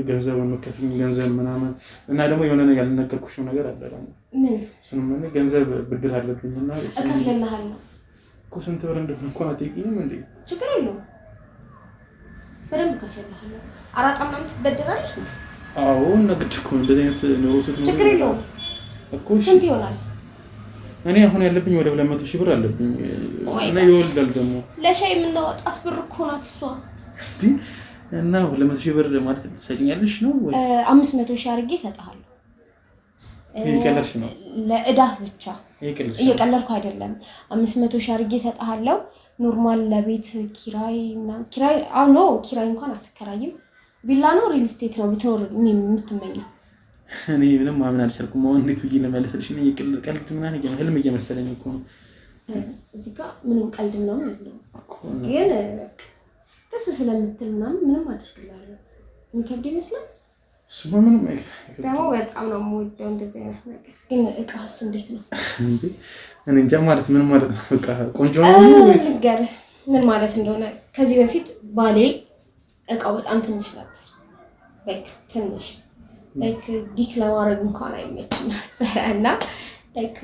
ገንዘቡን መከፈል ገንዘብ ምናምን እና ደግሞ የሆነ ነገር ያልነገርኩሽ ነገር አለ ደግሞ ምን እሱን ምን ገንዘብ ብድር አለብኝና እከፍልልሃለሁ እኮ ስንት ብር እንደሆነ እንኳን አትጠይቂኝም እንዴ ችግር የለውም በደንብ እከፍልልሃለሁ አራጣ ምናምን ትበደራለህ አዎ ነገድ እኮ እንደዚህ አይነት ነው ወሰት ነው ችግር የለውም እኮ ስንት ይሆናል እኔ አሁን ያለብኝ ወደ 200,000 ብር አለብኝ እና ይወልዳል ደግሞ ለሻይ የምናወጣት ብር እኮ ናት እሷ እንዴ እና 200,000 ብር ማለት ትሰጪኛለሽ ነው ወይ 500,000 አድርጌ እሰጥሃለሁ ይቀለርሽ ነው ለእዳህ ብቻ እየቀለርኩ አይደለም 500,000 አድርጌ እሰጥሃለሁ ኖርማል ለቤት ኪራይ ኖ ኪራይ እንኳን አትከራይም ቪላ ነው ሪል ስቴት ነው ብትኖር የምትመኘው እኔ ምንም ማመን አልቻልኩም አሁን እንዴት ብዬ ለማለትልሽ እኔ ቀልድ ምናምን ህልም እየመሰለኝ እኮ ነው እዚህ ጋር ምንም ቀልድ ምናምን የለውም ግን ደስ ስለምትል ምንም አድርግልሃለሁ የሚከብድ ይመስላል እሱማ ምንም ደግሞ በጣም ነው የምወደው እንደዚህ አይነት ነገር ግን እቃስ እንዴት ነው እንዴ እኔ እንጃ ማለት ምን ማለት ነው በቃ ቆንጆ ነው ወይስ ነገር ምን ማለት እንደሆነ ከዚህ በፊት ባሌ እቃው በጣም ትንሽ ነበር ላይክ ትንሽ ላይክ ዲክ ለማድረግ እንኳን አይመችም ነበርና ላይክ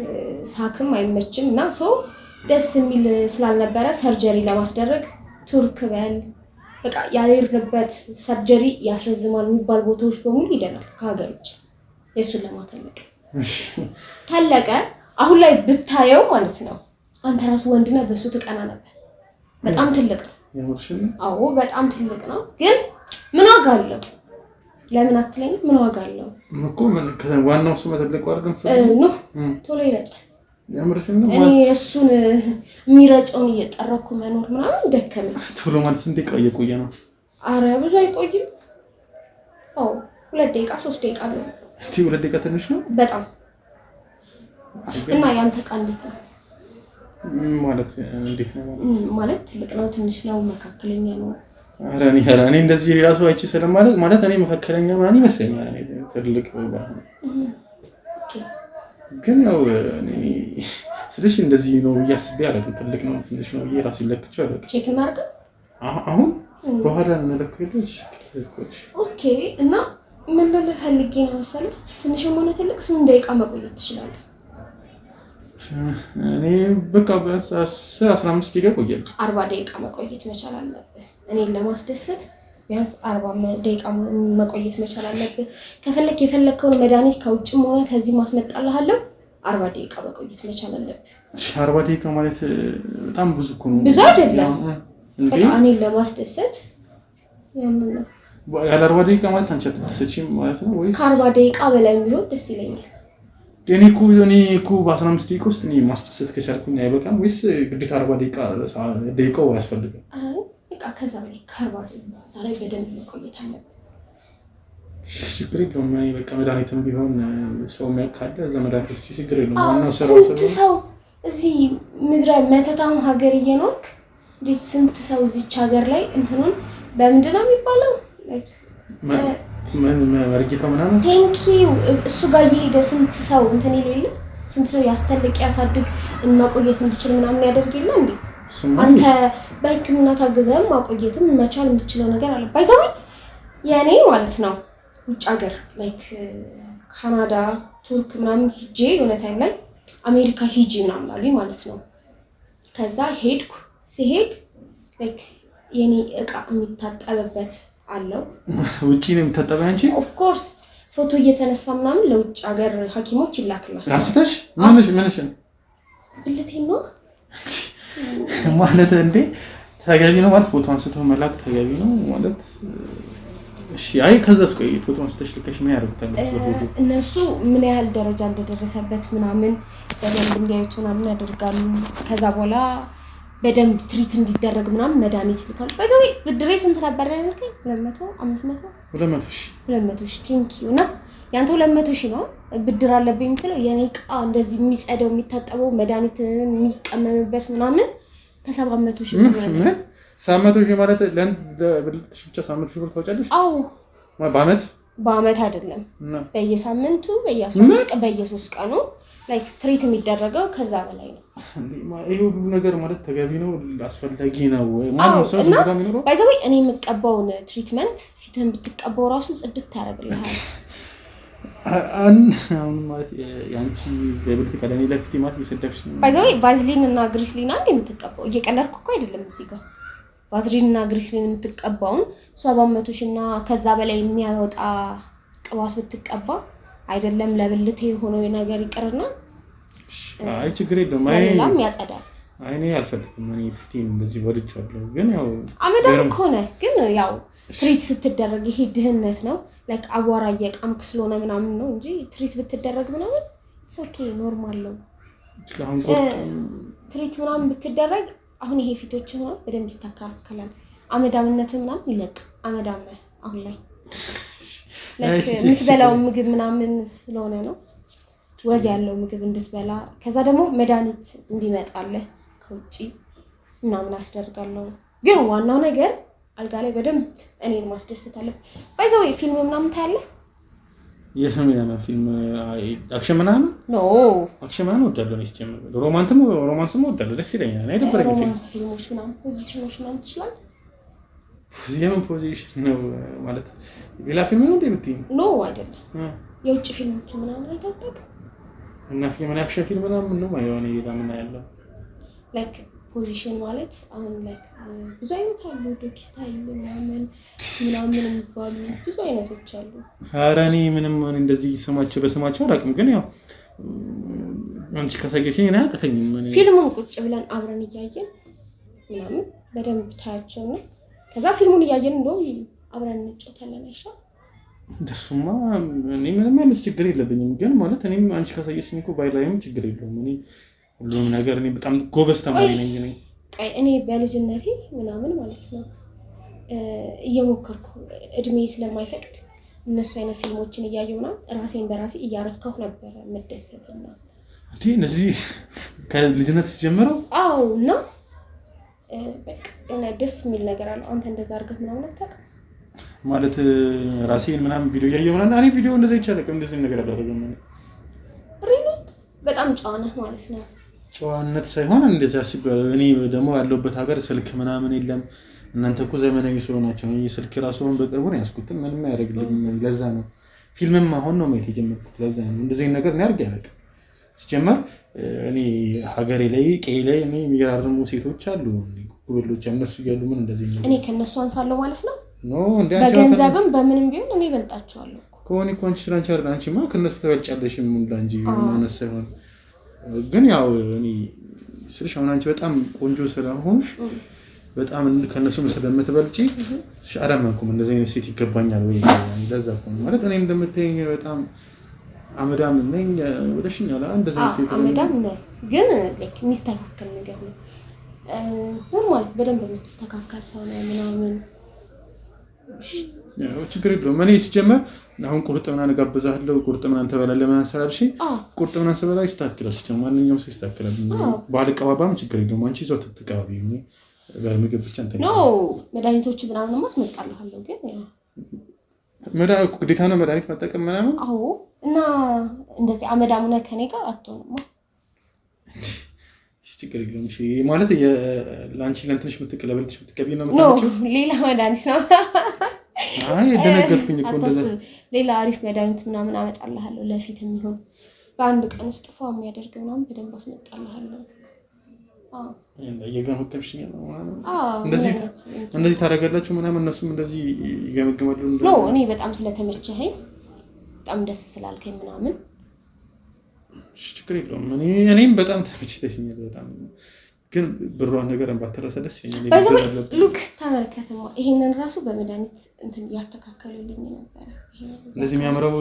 ሳክም አይመችም እና ሶ ደስ የሚል ስላልነበረ ሰርጀሪ ለማስደረግ ቱርክ በል በቃ ያለርበት ሰርጀሪ ያስረዝማል የሚባል ቦታዎች በሙሉ ይደናል ከሀገር ውጭ የሱን ለማተለቅ ታለቀ አሁን ላይ ብታየው ማለት ነው አንተ ራሱ ወንድና በሱ ተቀና ነበር በጣም ትልቅ ነው አዎ በጣም ትልቅ ነው ግን ምን ዋጋ አለው ለምን አትለኝ ምን ዋጋ አለው እኮ ምን ዋናው እሱ መተለቀው አድርገን ኖ ቶሎ ይረጫል ያምርሽም ነው እኔ እሱን የሚረጨውን እየጠረኩ መኖር ምናምን ደከመኝ ቶሎ ማለት እንደ ቆየ ነው አረ ብዙ አይቆይም አዎ 2 ደቂቃ 3 ደቂቃ ነው እቲ 2 ደቂቃ ትንሽ ነው በጣም እና ያንተ ቃል እንዴት ነው ማለት እንዴት ነው ማለት ትልቅ ነው ትንሽ ነው መካከለኛ ነው አራኒ እንደዚህ ራሱ አይቺ ስለማለት ማለት እኔ መካከለኛ ማን ይመስለኛል እኔ ትልቅ ባህ ኦኬ ግን ያው እኔ ስለሽ እንደዚህ ነው ያስብ ያለው ትልቅ ነው ትንሽ ነው ይራሱ ይለክቻው አይደል ቼክ እናርጋ አሁን በኋላ እንለክልሽ ኦኬ እና ምን ልፈልግ ነው መሰለህ ትንሽ ሆነ ትልቅ ስንት ደቂቃ መቆየት ትችላለህ እኔ በቃ 15 ደቂቃ ቆየን 40 ደቂቃ መቆየት መቻል አለብህ እኔን ለማስደሰት ቢያንስ 40 ደቂቃ መቆየት መቻል አለብህ ከፈለክ የፈለከውን መድኃኒት ከውጭም ሆነ ከዚህ ማስመጣልሃለሁ 40 ደቂቃ መቆየት መቻል አለብህ 40 ደቂቃ ማለት በጣም ብዙ እኮ ነው ብዙ አይደለም በቃ እኔን ለማስደሰት ያንን ነው ያለ 40 ደቂቃ ማለት አንቺ አትደሰችም ማለት ነው ወይስ ከ40 ደቂቃ በላይ ቢሆን ደስ ይለኛል እኔ እኮ በ15 ደቂቃ ውስጥ እኔ ማስደሰት ከቻልኩኝ አይበቃም ወይስ ግዴታ 40 ደቂቃው ያስፈልጋል በቃ ከዛ ላይ ከ40 ደቂቃ ዛሬ በደንብ መቆየት አለብን ችግር የለውም እኔ በቃ መድኃኒትም ቢሆን ሰው የሚያካለ እዛ መድኃኒት ውስጥ ችግር የለውም ዋናው ስራው ሰው እዚህ ምድረ መተታም ሀገር እየኖርክ እንዴት ስንት ሰው እዚች ሀገር ላይ እንትኑን በምንድነው የሚባለው ምን ማርጌታ ምናምን ቴንኪው እሱ ጋር እየሄደ ስንት ሰው እንትን ይሌለ ስንት ሰው ያስተልቅ ያሳድግ እንማቆየት እንዲችል ምናምን ያደርግልኝ እንዴ አንተ በህክምና ታገዘም ማቆየትም መቻል የምትችለው ነገር አለ ባይዛው ያኔ ማለት ነው ውጭ ሀገር ላይክ ካናዳ ቱርክ ምናምን ሂጄ የሆነ ታይም ላይ አሜሪካ ሂጂ ምናምን አሉኝ ማለት ነው ከዛ ሄድኩ ሲሄድ ላይክ የኔ እቃ የሚታጠብበት አለው ውጪ ነው የምታጠበው አንቺ ኦፍ ኮርስ ፎቶ እየተነሳ ምናምን ለውጭ ሀገር ሐኪሞች ይላክላል አስተሽ ማንሽ ብልቴ ነው ማለት እንዴ ተገቢ ነው ማለት ፎቶ አንስቶ መላክ ተገቢ ነው ማለት እሺ አይ ከዛስ ቆይ ፎቶ አንስተሽ ልከሽ ምን ያደርጉታል እነሱ ምን ያህል ደረጃ እንደደረሰበት ምናምን በደንብ እንዲያዩት ምናምን ያደርጋሉ ከዛ በኋላ በደንብ ትሪት እንዲደረግ ምናምን መድኃኒት ይልካሉ። በዛው ብድሬ ስንት ነበር ያልከኝ? 200 500 200 ቴንክ ዩ እና ያንተ 200 ነው ብድር አለብኝ የምትለው የኔ ዕቃ እንደዚህ የሚጸደው የሚታጠበው መድኃኒት የሚቀመምበት ምናምን ከ700 ነው። 700 ማለት ለብልጥሽ ብቻ 700 ብር ታወጫለሽ? አዎ በአመት አይደለም በየሳምንቱ በየ15 ቀን በየ3 ቀኑ ላይክ ትሪት የሚደረገው ከዛ በላይ ነው። ይሄ ሁሉ ነገር ማለት ተገቢ ነው አስፈላጊ ነው ወይ ማለት ነው? እና ባይዘው እኔ የምቀባውን ትሪትመንት ፊትህን ብትቀባው ራሱ ጽድት ያደርግልሃል። አሁን ማለት ያንቺ በብልት ቀለኔ ለፊት ማለት ይሰደብሽ ነው። ባይዘው ቫዝሊን እና ግሪስሊን አንድ የምትቀባው እየቀለድኩ እኮ አይደለም እዚህ ጋር ቫዝሊን እና ግሪስሊን የምትቀባውን 700 እና ከዛ በላይ የሚያወጣ ቅባት ብትቀባ አይደለም ለብልቴ ሆኖ ነገር ይቀርና አይ ችግር የለም አይደለም ያጸዳል። አይ እኔ አልፈልግም እኔ ፊቴን እንደዚህ ወድቻለሁ ግን ያው አመዳም ከሆነ ግን ያው ትሪት ስትደረግ ይሄ ድህነት ነው ላይክ አቧራ እየቃምክ ስለሆነ ምናምን ነው እንጂ ትሪት ብትደረግ ምናምን ኢትስ ኦኬ ኖርማል ነው። ትሪት ምናምን ብትደረግ አሁን ይሄ ፊቶች ነው በደንብ ይስተካከላል። አመዳምነት ምናምን ይለቅ አመዳም አሁን ላይ ላይክ የምትበላው ምግብ ምናምን ስለሆነ ነው ወዝ ያለው ምግብ እንድትበላ ከዛ ደግሞ መድኃኒት እንዲመጣልህ ከውጪ ምናምን አስደርጋለሁ። ግን ዋናው ነገር አልጋ ላይ በደንብ እኔን ማስደሰት አለብኝ። ባይዘው ፊልም ምናምን ታያለህ? የህመም ፊልም አክሽን ምናምን ኖ አክሽን ምናምን ወዳለሁ ነው ሲጀምር ሮማንስም ወዳለሁ ደስ ይለኛል። አይደብረኝም ሮማንስ ፊልሞች ምናምን ፖዚሽኖች ምናምን ትችላለህ? የምን ፖዚሽን ነው ማለት ሌላ ፊልም ነው እንዴ ብትይ? ኖ አይደለም የውጭ ፊልሞች ምናምን አይታጠቅ እና ፊልም አክሽን ፊልም ምናምን ነው ማለት ሌላ ምን ያለው ላይክ ፖዚሽን ማለት አሁን ላይክ ብዙ አይነት አሉ ዶኪ ስታይል ምናምን የሚባሉ ብዙ አይነቶች አሉ። ኧረ እኔ ምንም እንደዚህ በስማቸው አላውቅም ግን ያው አንቺ ካሳየሽኝ እኔ አያቅተኝም። ፊልሙን ቁጭ ብለን አብረን እያየን ምናምን በደንብ ታያቸው ነው ከዛ ፊልሙን እያየን እንደው አብረን እንጫወታለን አይሻል? ደሱማ እኔ ምንም አይነት ችግር የለብኝም ግን ማለት እኔም አንቺ ካሳየሽኝ እኮ ባይላይም ችግር የለውም። እኔ ሁሉም ነገር እኔ በጣም ጎበዝ ተማሪ ነኝ እኔ በልጅነቴ ምናምን ማለት ነው እየሞከርኩ እድሜ ስለማይፈቅድ እነሱ አይነት ፊልሞችን እያየሁና ራሴን በራሴ እያረካሁ ነበር መደሰትና እንዴ እነዚህ ከልጅነትሽ ጀምረው? አዎ እና በቃ እኔ ደስ የሚል ነገር አለው። አንተ እንደዛ አድርገህ ምናምን አታውቅም ማለት ራሴን ምናምን ቪዲዮ እያየሁ ምናምን እኔ ቪዲዮ እንደዛ ይቻላል እንደዚህ ነገር አላደረገም ማለት ሪሊ በጣም ጨዋ ነህ ማለት ነው። ጨዋነት ሳይሆን እንደዚህ አስቤያለሁ። እኔ ደግሞ ያለሁበት ሀገር ስልክ ምናምን የለም። እናንተ እኮ ዘመናዊ ስለሆናችሁ ነው። ስልክ ራሱን በቅርቡ ነው ያስኩትም ምንም ያደርግልኝ ለዛ ነው። ፊልምም አሁን ነው ማየት የጀመርኩት ለዛ ነው። እንደዚህ ነገር ነው ያርግ ያለቀ ሲጀመር እኔ ሀገሬ ላይ ቀይ ላይ እኔ የሚገራርሙ ሴቶች አሉ ጉብሎች እነሱ እያሉ ምን እንደዚህ ነው እኔ ከነሱ አንሳለሁ ማለት ነው? ኖ እንዴ አንቺ በገንዘብም በምንም ቢሆን እኔ እበልጣቸዋለሁ ከሆነ እኮ አንቺ ስራንቺ አይደል አንቺማ ከነሱ ተበልጫለሽ ምን እንጂ ማነስ ሳይሆን ግን ያው እኔ ስልሽ አሁን አንቺ በጣም ቆንጆ ስለሆንሽ በጣም ከነሱም ስለምትበልጪ አላመንኩም እንደዚህ አይነት ሴት ይገባኛል ወይ ለዛ እኮ ማለት እኔ እንደምትይኝ በጣም አመዳም ነኝ ወደሽኛል እንደዚህ ሴት አመዳም ነኝ ግን ላይክ የሚስተካከል ነገር ነው ኖርማል በደንብ የምትስተካከል ሰው ነው ምናምን ያው ችግር የለውም። እኔ ሲጀመር አሁን ቁርጥ ምናምን ጋብዛለሁ ቁርጥ ምናምን ተበላለ ምናምን ሰራልሽ ቁርጥ ምናምን ሰበላ ይስተካከላል ሲጀመር ማንኛውም ሰው ይስተካከላል። ባልቀባባም ችግር የለውም። አንቺ እዛው ተተቀባቢ ነው በምግብ ብቻ እንትን ኖ መድኃኒቶች ምናምን ማስመጣልሃለሁ ግን መድኃኒት ግዴታ ነው መድኃኒት መጠቀም ምናምን? አዎ እና እንደዚህ አመዳም ሆነ ከኔ ጋር አትሆንማ ችግር የለውም። እሺ ማለት ለአንቺ ለእንትንሽ የምትቀበልሽ የምትቀበይ ነው የምታመጪው? ሌላ መድኃኒት ነው። አይ ደነገጥኩኝ እኮ እንደዛ ሌላ አሪፍ መድኃኒት ምናምን አመጣልሃለሁ ለፊት የሚሆን በአንድ ቀን ውስጥ ፏ የሚያደርግ ምናምን በደንብ አስመጣልሃለሁ። እየገመገምሽኝ ነው ምናምን እንደዚህ ታደርጋላችሁ ምናምን እነሱም እንደዚህ ይገመግማሉ? ኖ እኔ በጣም ስለተመቸኸኝ በጣም ደስ ስላልከኝ ምናምን ችግር የለውም። እኔም በጣም ተመችተሽኛል በጣም ግን ብሯን ነገር ባትረሳ ደስ ይለኛል። በዛው ሉክ ተመልከተማ ይሄንን ራሱ በመድኃኒት እንትን ያስተካከሉልኝ ነበር። እንደዚህ የሚያምረው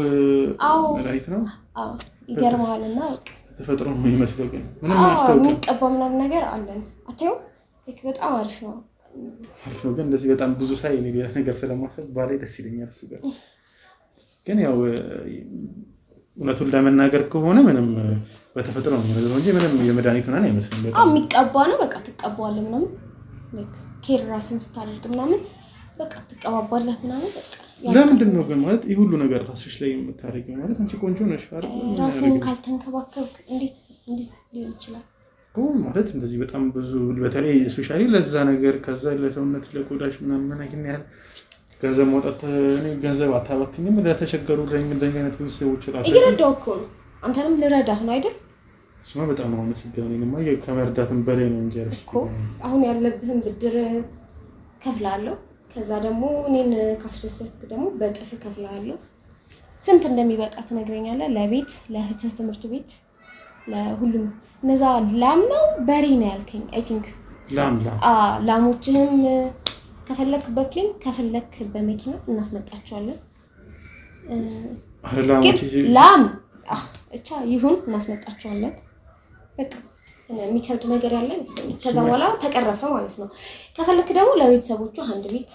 መድኃኒት ነው። አዎ ይገርማልና ተፈጥሮ ነው የሚመስለው ግን ምንም አያስታውቅም። የሚቀባ ምናምን ነገር አለን አታዩ በጣም አሪፍ ነው። ግን እንደዚህ በጣም ብዙ ሳይ እኔ ሌላ ነገር ስለማሰብ ባላይ ደስ ይለኛል እሱ ጋር። ግን ያው እውነቱን ለመናገር ከሆነ ምንም በተፈጥሮ ነው የሚሆነው እንጂ ምንም የመድኃኒት ምናምን አይመስልም። በጣም የሚቀባ ነው። በቃ ትቀባዋለህ ምናምን ላይክ ኬር ራስን ስታደርግ ምናምን በቃ ትቀባባለህ ምናምን በቃ። ለምንድን ነው ግን ማለት ይህ ሁሉ ነገር ራስሽ ላይ የምታደርጊው? ማለት አንቺ ቆንጆ ነሽ አይደል? ራስን ካልተንከባከብክ እንዴት ሊሆን ይችላል? ማለት እንደዚህ በጣም ብዙ በተለይ ስፔሻሊ ለዛ ነገር ከዛ ለሰውነት ለቆዳሽ ምናምን አይን ያህል ገንዘብ ማውጣት እኔ ገንዘብ አታባክኝም። ለተቸገሩ እንደኛ አይነት ብዙ ሰዎች ራሱ እየረዳሁ እኮ ነው። አንተንም ልረዳህ ነው አይደል? እሱማ በጣም ነው መስገን እኔማ ከመርዳትም በላይ ነው እንጂ እኮ አሁን ያለብህን ብድር ከፍላለሁ። ከዛ ደግሞ እኔን ካስደሰትክ ደግሞ በጥፍ ከፍላለሁ። ስንት እንደሚበቃ ትነግረኛለህ። ለቤት ለእህትህ ትምህርት ቤት ለሁሉም እነዛ ላም ነው በሬ ነው ያልከኝ? አይ ቲንክ ላሞችህም ከፈለክ በፕሌን ከፈለክ በመኪና እናስመጣቸዋለን። ላም ብቻ ይሁን እናስመጣቸዋለን። በቃ የሚከብድ ነገር ያለ አይመስለኝም። ከዛ በኋላ ተቀረፈ ማለት ነው። ከፈለክ ደግሞ ለቤተሰቦቹ አንድ ቤት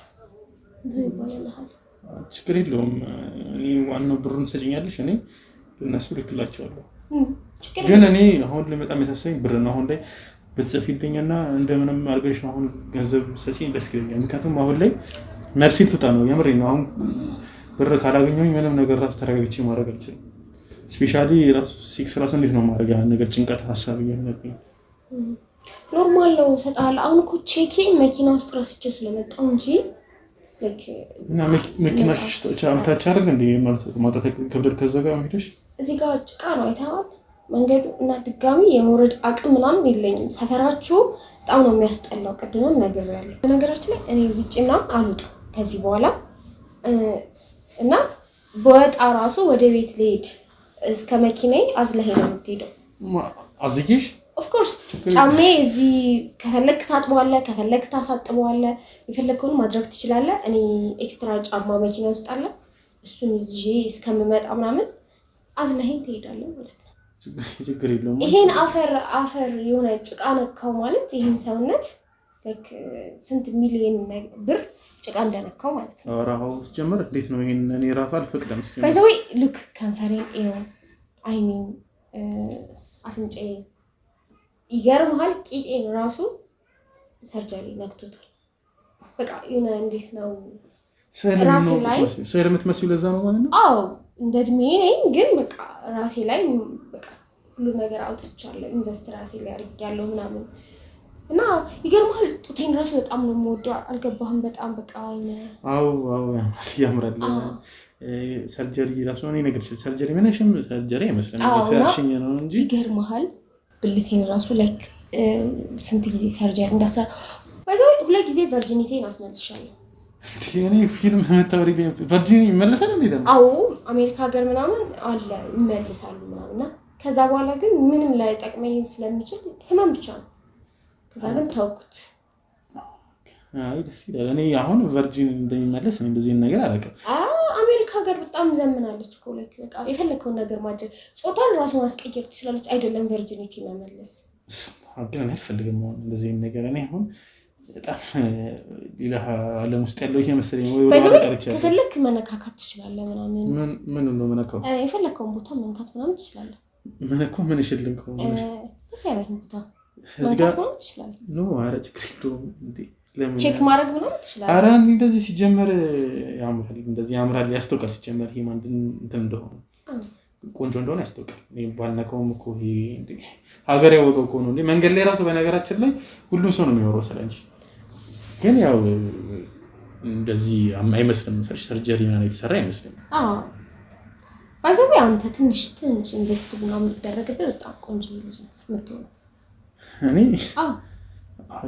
ይባላል። ችግር የለውም። እኔ ዋናው ብሩን ሰጭኛለሽ፣ እኔ እነሱ ልክላቸዋለሁ። ግን እኔ አሁን በጣም የታሰበኝ ብር ነው። አሁን ላይ በተጽፊልኝና እንደምንም አድርገሽ አሁን ገንዘብ ሰጪኝ ደስ ይለኛል። ምክንያቱም አሁን ላይ ነፍሴ ትውጣ ነው የምሬን ነው። አሁን ብር ካላገኘሁኝ ምንም ነገር ራስ ተረጋግቼ ማድረግ አልችልም። ስፔሻሊ ራሱ ሲክስ ራሱ እንዴት ነው ማድረግ ያ ነገር ጭንቀት ሀሳብ እያለብኝ ኖርማል ነው እሰጥሃለሁ። አሁን እኮ ቼኬ መኪና ውስጥ ረስቼው ስለመጣሁ እንጂ እና መኪናሽ ታች አይደል እንዴ ማለት ማጣት ከብደል ከዛ ጋር ሄደሽ እዚህ ጋር ጭቃ ነው አይተኸዋል መንገዱ እና ድጋሚ የመውረድ አቅም ምናምን የለኝም። ሰፈራችሁ በጣም ነው የሚያስጠላው። ቅድምም ነግሬያለሁ። በነገራችን ላይ እኔ ውጪ ምናምን አልወጣም ከዚህ በኋላ እና በወጣ ራሱ ወደ ቤት ልሄድ እስከ መኪናዬ አዝለኸኝ ነው የምትሄደው። አዝጌሽ ኦፍ ኮርስ ጫሜ እዚህ ከፈለክ ታጥበዋለህ፣ ከፈለክ ታሳጥበዋለህ፣ የፈለከውን ማድረግ ትችላለህ። እኔ ኤክስትራ ጫማ መኪና ውስጥ አለ። እሱን ይዤ እስከምመጣ ምናምን አዝለኸኝ ትሄዳለህ ማለት ነው። ችግር የለውም። ይሄን አፈር የሆነ ጭቃ ነካው ማለት ይሄን ሰውነት ላይክ ስንት ሚሊዮን ብር ጭቃ እንደነካው ማለት ነው። አራው ጀመር እንዴት ነው ይሄን እኔ ራሱ አልፈቅደም። ባይዘዌ ሉክ ከንፈሬን አይኔን አፍንጫዬ ይገርምሃል። ቂጤን ራሱ ሰርጀሪ ነክቶታል። በቃ የሆነ እንዴት ነው ራሴ ላይ ሰይር የምትመስለው ለዛ ነው ማለት ነው። አዎ እንደ እድሜ ነኝ ግን በቃ ራሴ ላይ በቃ ሁሉ ነገር አውጥቻለሁ። ኢንቨስት ራሴ ላይ አድርጌያለሁ ምናምን እና ይገርምሃል ጡቴን ራሱ በጣም ነው የምወደው። አልገባህም? በጣም በቃ አዎ ያምራል። ሰርጀሪ ራሱ ነው ነገር ሰርጀሪ ምንሽም ሰርጀሪ አይመስልም ሰርሽኝ ነው እንጂ ይገርምሃል ብልቴን ራሱ ላይክ ስንት ጊዜ ሰርጀሪ እንዳሰራ ባይዘው ሁለት ጊዜ ቨርጂኒቲን አስመልሻለሁ። እኔ ፊልም መታወሪ ቨርጂኒ ይመለሳል እንዴ ደግሞ? አዎ አሜሪካ ሀገር ምናምን አለ ይመልሳሉ ምናምንና ከዛ በኋላ ግን ምንም ላይ ጠቅመኝ ስለሚችል ህመም ብቻ ነው። ከዛ ግን ታውቁት አይ ደስ ይላል። እኔ አሁን ቨርጂን እንደሚመለስ ነው እንደዚህ ነገር አላውቅም። አሜሪካ ሀገር በጣም ዘምናለች እኮ ላይክ በቃ የፈለከውን ነገር ማድረግ ጾታን ራሱ ማስቀየር ትችላለች። አይደለም ቨርጂኒቲ መመለስ ግን እኔ አልፈልግም እንደዚህ ነገር። እኔ አሁን በጣም ሌላ ዓለም ውስጥ ያለው እየመሰለኝ ወይ ወደ ቀርቻ ከፈለክ መነካካት ትችላለህ ምናምን ምን ነው መነካው የፈለከውን ቦታ መንካት ምናምን ትችላለህ። መነካው ምን ይሽልኝ ከሆነ እሰያለህ ቦታ መንካት ምናምን ትችላለህ። ኖ አረ ችግር የለውም እንዴ ለምን ቼክ ማድረግ ምናምን ትችላለህ። አረ እንደዚህ ሲጀመር ያምራል፣ እንደዚህ ያምራል ያስተውቃል። ሲጀመር ይሄ ማን እንትን እንደሆነ ቆንጆ እንደሆነ ያስተውቃል። እኔ ባልነካውም እኮ ይሄ እንዴ ሀገር ያወቀው እኮ ነው እንዴ መንገድ ላይ ራሱ በነገራችን ላይ ሁሉም ሰው ነው የሚወራው ስለዚህ ግን ያው እንደዚህ አይመስልም። ሰርጀሪ ምናምን የተሰራ አይመስልም። ባይዘው አንተ ትንሽ ኢንቨስት ምናምን ይደረግብህ በጣም ቆንጆ ልጅ ነው የምትሆነው። እኔ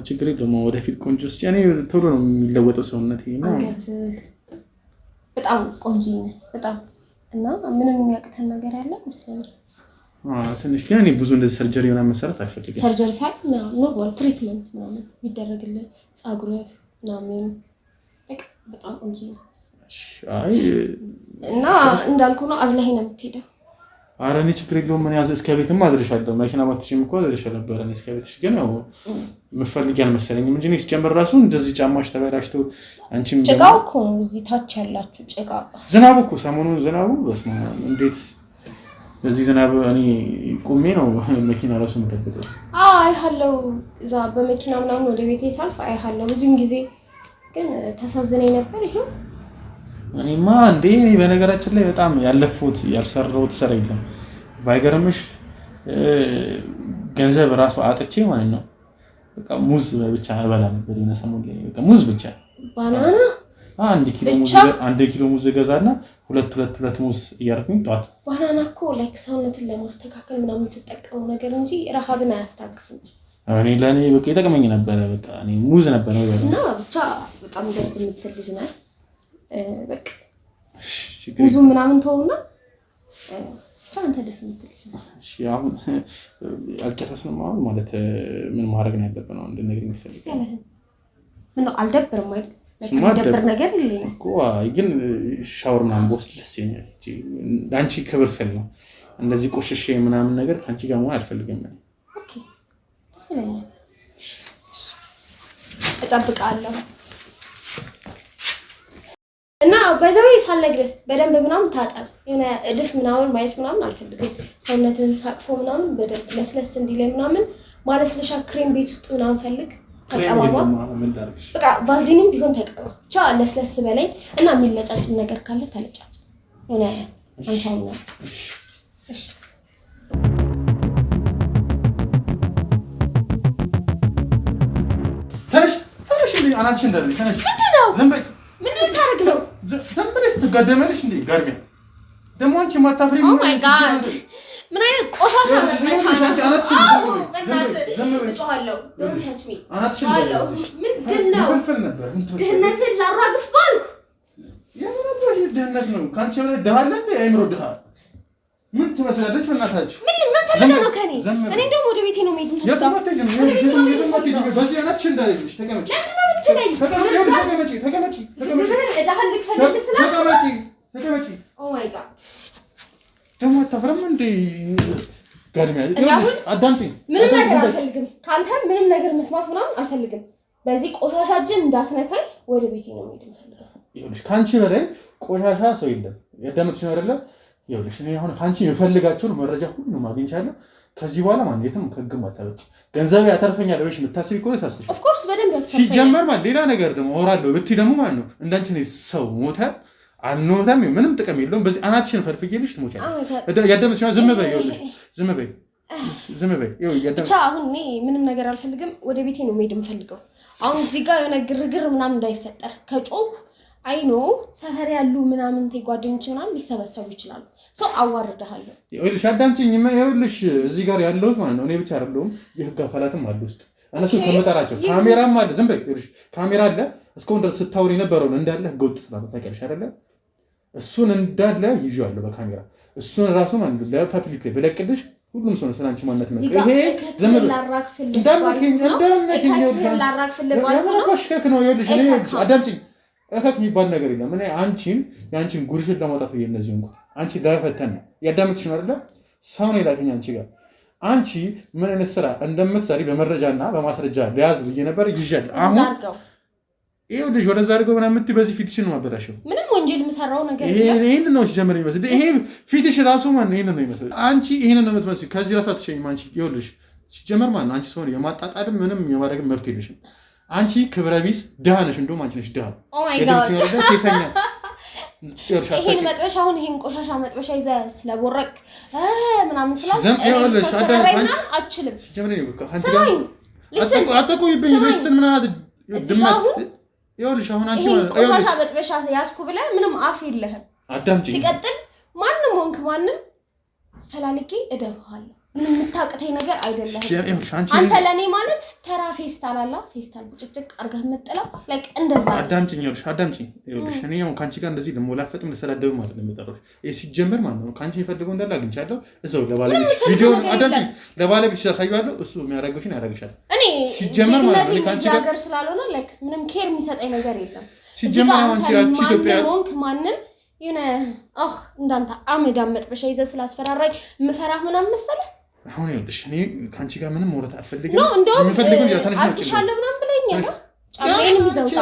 ችግር የለውም ወደፊት ቆንጆ እስኪ እኔ ቶሎ ነው የሚለወጠው ሰውነቴ ነው። በጣም ቆንጆ ነህ በጣም እና ምንም የሚያቅተን ነገር ያለ መስለኝ። ትንሽ ግን እኔ ብዙ እንደዚህ ሰርጀሪ ምናምን መሰራት አልፈልግም። ሰርጀሪ ሳይሆን ኖርማል ትሪትመንት ምናምን ቢደረግልህ ፀጉርህ ምናምን በጣም ቆንጆ ነው። አይ እና እንዳልኩ ነው አዝለኸኝ ነው የምትሄደው። ኧረ እኔ ችግር የለውም ምን ያዘ እስከ ቤትም አድርሻለሁ መኪና ማትሽም እኮ አድርሻለሁ ነበር እኔ እስከ ቤትሽ ግን ያው መፈልግ ያልመሰለኝም እንጂ እኔ ሲጀምር ራሱ እንደዚህ ጫማሽ ተበላሽቶ አንቺም ጭቃው እኮ ነው እዚህ ታች ያላችሁ ጭቃ ዝናቡ እኮ ሰሞኑን ዝናቡ በስመ አብ እንዴት በዚህ ዝናብ እኔ ቁሜ ነው መኪና ራሱ የምጠብቀው አይሃለው እዛ በመኪና ምናምን ወደ ቤቴ ሳልፍ አይሃለው ብዙም ጊዜ ግን ተሳዝነኝ ነበር ይሄው እኔማ እንዴ እኔ በነገራችን ላይ በጣም ያለፉት ያልሰራሁት ስራ የለም ባይገርምሽ ገንዘብ ራሱ አጥቼ ማለት ነው በቃ ሙዝ ብቻ እበላ ነበር የነሰሙን ላይ በቃ ሙዝ ብቻ ባናና 1 ኪሎ ሙዝ ገዛና ሁለት ሙዝ እያደረኩኝ ጧት ባናና እኮ ላይክ ሰውነትን ለማስተካከል ምናምን ተጠቀሙ ነገር እንጂ ረሃብን አያስታግስም እኔ ለኔ በቃ ይጠቅመኝ ነበር በቃ እኔ ሙዝ ነበር ነው እና ብቻ በጣም ደስ የምትል ልጅ ነህ በቃ ሙዙ ምናምን ተውና ብቻ አንተ ደስ የምትል ልጅ ነህ እሺ አሁን አልጨረስንም አሁን ማለት ምን ማድረግ ነው ያለብን ነው እንደነገርኝ ይፈልጋል ምን ነው አልደብርም አይደል ለከደብር ነገር የለኝም እኮ ግን ሻወር ምናምን ወስድ ደስ ይለኛል አንቺ ክብር ስል ነው እንደዚህ ቆሽሼ ምናምን ነገር አንቺ ጋር መሆን አልፈልግም ኦኬ ደስ ይለኛል እጠብቃለሁ እና በዛው ሳልነግርህ በደንብ ምናምን ታጠብ የሆነ እድፍ ምናምን ማየት ምናምን አልፈልግም ሰውነትን ሳቅፎ ምናምን በደንብ ለስለስ እንዲለኝ ምናምን ማለስለሻ ክሬም ቤት ውስጥ ምናምን ፈልግ ተቀባባ በቃ ቫዝሊንም ቢሆን ተቀባ ብቻ ለስለስ በለኝ እና የሚለጫጭ ነገር ካለ ተለጫጭ የሆነ አንሳውና እሺ ተነሽ አናትሽ እንደዚህ ተነሽ ዝም በይ ምን ልታረግ ነው ዝም ብለሽ ትጋደመልሽ እንዴ ጋርሚያ ደግሞ አንቺ ማታፍሪ ኦ ማይ ጋድ ምን አይነት ቆሻሻ መጥፋት አናትሽ ዝም በይ እጮሃለሁ ወንድሽሚ አናትሽ ምንድነው ድህነትን ላራግፍ ባልኩ የምንለው ድህነት ነው ካንቺ በላይ ድሃ አለ እንዴ አይምሮ ድሃ ምን ትመስላለች በእናታችሁ ምን ፈልጋ ነው ከኔ እኔ ደግሞ ወደ ቤቴ ነው የምሄድ የትም በዚህ አናትሽ እንዳለሽ ተቀመጪ ተቀመጪ ኦ ማይ ጋድ ደግሞ አታፍረም እንዴ ጋድሚያ አዳምጪኝ ምንም ነገር አልፈልግም ካንተ ምንም ነገር መስማት ምናምን አልፈልግም በዚህ ቆሻሻ እጅን እንዳትነካኝ ወደ ቤቴ ነው የምሄድ የምፈልገው ይኸውልሽ ካንቺ በላይ ቆሻሻ ሰው የለም ያዳምጥሽ ነው አይደለ ይኸውልሽ እኔ አሁን ካንቺ የምፈልጋቸውን መረጃ ሁሉ ማግኘቻለሁ ከዚህ በኋላ ማን የትም ከግም አታበጭ ገንዘብ ያተርፈኛል ብለሽ የምታስቢ እኮ ነው ታስቢ ኦፍ ኮርስ በደንብ ያተርፈኛል ሲጀመር ማለት ሌላ ነገር ደግሞ ወራለሁ ብትይ ደግሞ ማለት ነው እንዳንቺ ነው ሰው ሞተ አንኖታም ምንም ጥቅም የለውም በዚህ አናትሽን ፈልፍዬልሽ ትሞቻለሽ ያዳምጥሽ ነው ዝም በይ ይኸውልሽ ዝም በይ ብቻ አሁን እኔ ምንም ነገር አልፈልግም ወደ ቤቴ ነው መሄድ የምፈልገው አሁን እዚህ ጋር የሆነ ግርግር ምናምን እንዳይፈጠር ከጮክ አይኖ ሰፈር ያሉ ምናምን ጓደኞች ምናምን ሊሰበሰቡ ይችላሉ ሶ አዋርደሃለሁ ይኸውልሽ አዳምጪኝ ይኸውልሽ እዚህ ጋር ያለሁት ማለት ነው እኔ ብቻ አይደለሁም የህግ አካላትም አሉ ውስጥ እነሱ ከመጣራቸው ካሜራም አለ ዝም በይ ይኸውልሽ ካሜራ አለ እስካሁን ድረስ ስታወሪ የነበረውን እንዳለ ህገወጥ ስለታውቂያለሽ አይደለ እሱን እንዳለ ይዤዋለሁ በካሜራ እሱን ራሱ ማለት ለፐብሊክ ላይ ብለቅልሽ ሁሉም ሰው ስለአንቺ ማንነት ነው ይሄ ዝም ብሎ ነው ይኸውልሽ እኔ አዳምጪኝ እከክ የሚባል ነገር የለም እኔ ያንቺን ጉርሽን ለማውጣት ነው እነዚህ እንኳን አንቺ ለፈተን ነው ያዳምጥሽ ነው አይደል ሰው ነው ይላከኝ አንቺ ጋር አንቺ ምን አይነት ስራ እንደምትሰሪ በመረጃና በማስረጃ ለያዝ ብዬ ነበር ይዣል አሁን ይኸውልሽ ወደዛ አድርገው ምናምን የምትይ በዚህ ፊትሽን ነው ማበላሸው ምንም ወንጀል የምሰራው ነገር ይሄን ነው ሲጀምር ይመስል ይሄ ፊትሽ ራሱ ማን ይሄን ነው ይመስል አንቺ ይሄን ነው የምትመስል ከዚህ ራሱ አትሸኝም አንቺ ይኸውልሽ ሲጀምር ማን አንቺ ሰው የማጣጣልም ምንም የማድረግ መብት የለሽም አንቺ ክብረ ቢስ ድሃ ነሽ እንደውም አንቺ ነሽ ድሃ ኦ ማይ ጋድ ሲሰኛ ይሄን መጥበሻ አሁን ይሄን ቆሻሻ መጥበሻ ይዘህ ስለቦረቅ ምናምን ስላል ይኸውልሽ አዳምጪኝ አትችልም ሲጀምር ነው አንቺ ጋር አትቆይብኝ ልስን ምናምን ይኸውልሽ አሁን አንቺ ቆሻሻ መጥበሻ ያስኩ ብለህ ምንም አፍ የለህም አዳምጪኝ ሲቀጥል ማንም ወንክ ማንም ፈላልጌ እደብሃለሁ ምንም የምታውቀኝ ነገር አይደለም አንተ ለኔ ማለት ተራ ፌስታል አላ ፌስታል ጭቅጭቅ አርገህ መጥለው ላይክ እንደዛ አዳምጪኝ ይኸውልሽ እኔ አሁን ካንቺ ጋር እንደዚህ ለሞላፈጥም ለሰላደብ ማለት ነው የምጠራሽ ሲጀመር ማለት ነው ካንቺ የፈልገው እንዳለ አግኝቻለሁ እዛው ለባለቤት ቪዲዮ አዳምጪኝ ለባለቤት ያሳያለሁ እሱ የሚያደርግሽን ያደርግሻል እኔ ሲጀመር ማለት ነው ካንቺ ጋር ስላልሆነ ላይክ ምንም ኬር የሚሰጠኝ ነገር የለም ሲጀመር አንቺ ኢትዮጵያ ወንክ ማንም የሆነ እንዳንተ አመዳም መጥበሻ ይዘህ ስላስፈራራኝ ምፈራህ ምናምን መሰለህ? አሁን ይኸውልሽ እኔ ካንቺ ጋር ምንም ወረት አልፈልግም። ነው እንደውም አስሻለሁ ምናምን ብለኸኛል። ጫሜንም ይዘውጣ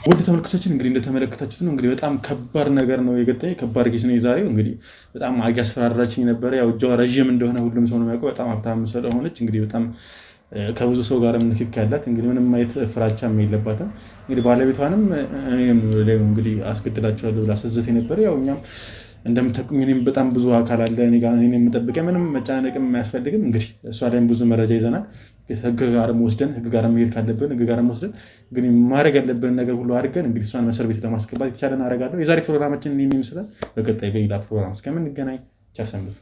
ውድ ተመልካቾቻችን እንግዲህ እንደተመለከታችሁት ነው እንግዲህ በጣም ከባድ ነገር ነው የገጠመኝ። ከባድ ኬስ ነው የዛሬው። እንግዲህ በጣም አስፈራራችኝ ነበር። ያው እጇ ረዥም እንደሆነ ሁሉም ሰው ነው የሚያውቀው። በጣም ሀብታም ስለሆነች እንግዲህ በጣም ከብዙ ሰው ጋርም ንክክ ያላት እንግዲህ ምንም አይነት ፍራቻም የለባትም። እንግዲህ ባለቤቷንም እኔም እንግዲህ አስገድላቸዋለሁ ብላ ስትዝት ነበር። ያው እኛም እንደምታውቁኝ እኔም በጣም ብዙ አካል አለ እኔ ጋር እኔን የምጠብቀኝ ምንም መጨናነቅም አያስፈልግም። እንግዲህ እሷ ላይም ብዙ መረጃ ይዘናል። ህግ ጋርም ወስደን ህግ ጋርም መሄድ ካለብን ህግ ጋርም ወስደን እንግዲህ ማድረግ ያለብን ነገር ሁሉ አድርገን እንግዲህ እሷን እስር ቤት ለማስገባት የተቻለን አደርጋለሁ። የዛሬ ፕሮግራማችን ይመስላል። በቀጣይ በሌላ ፕሮግራም እስከምንገናኝ ቸር ሰንብቱ።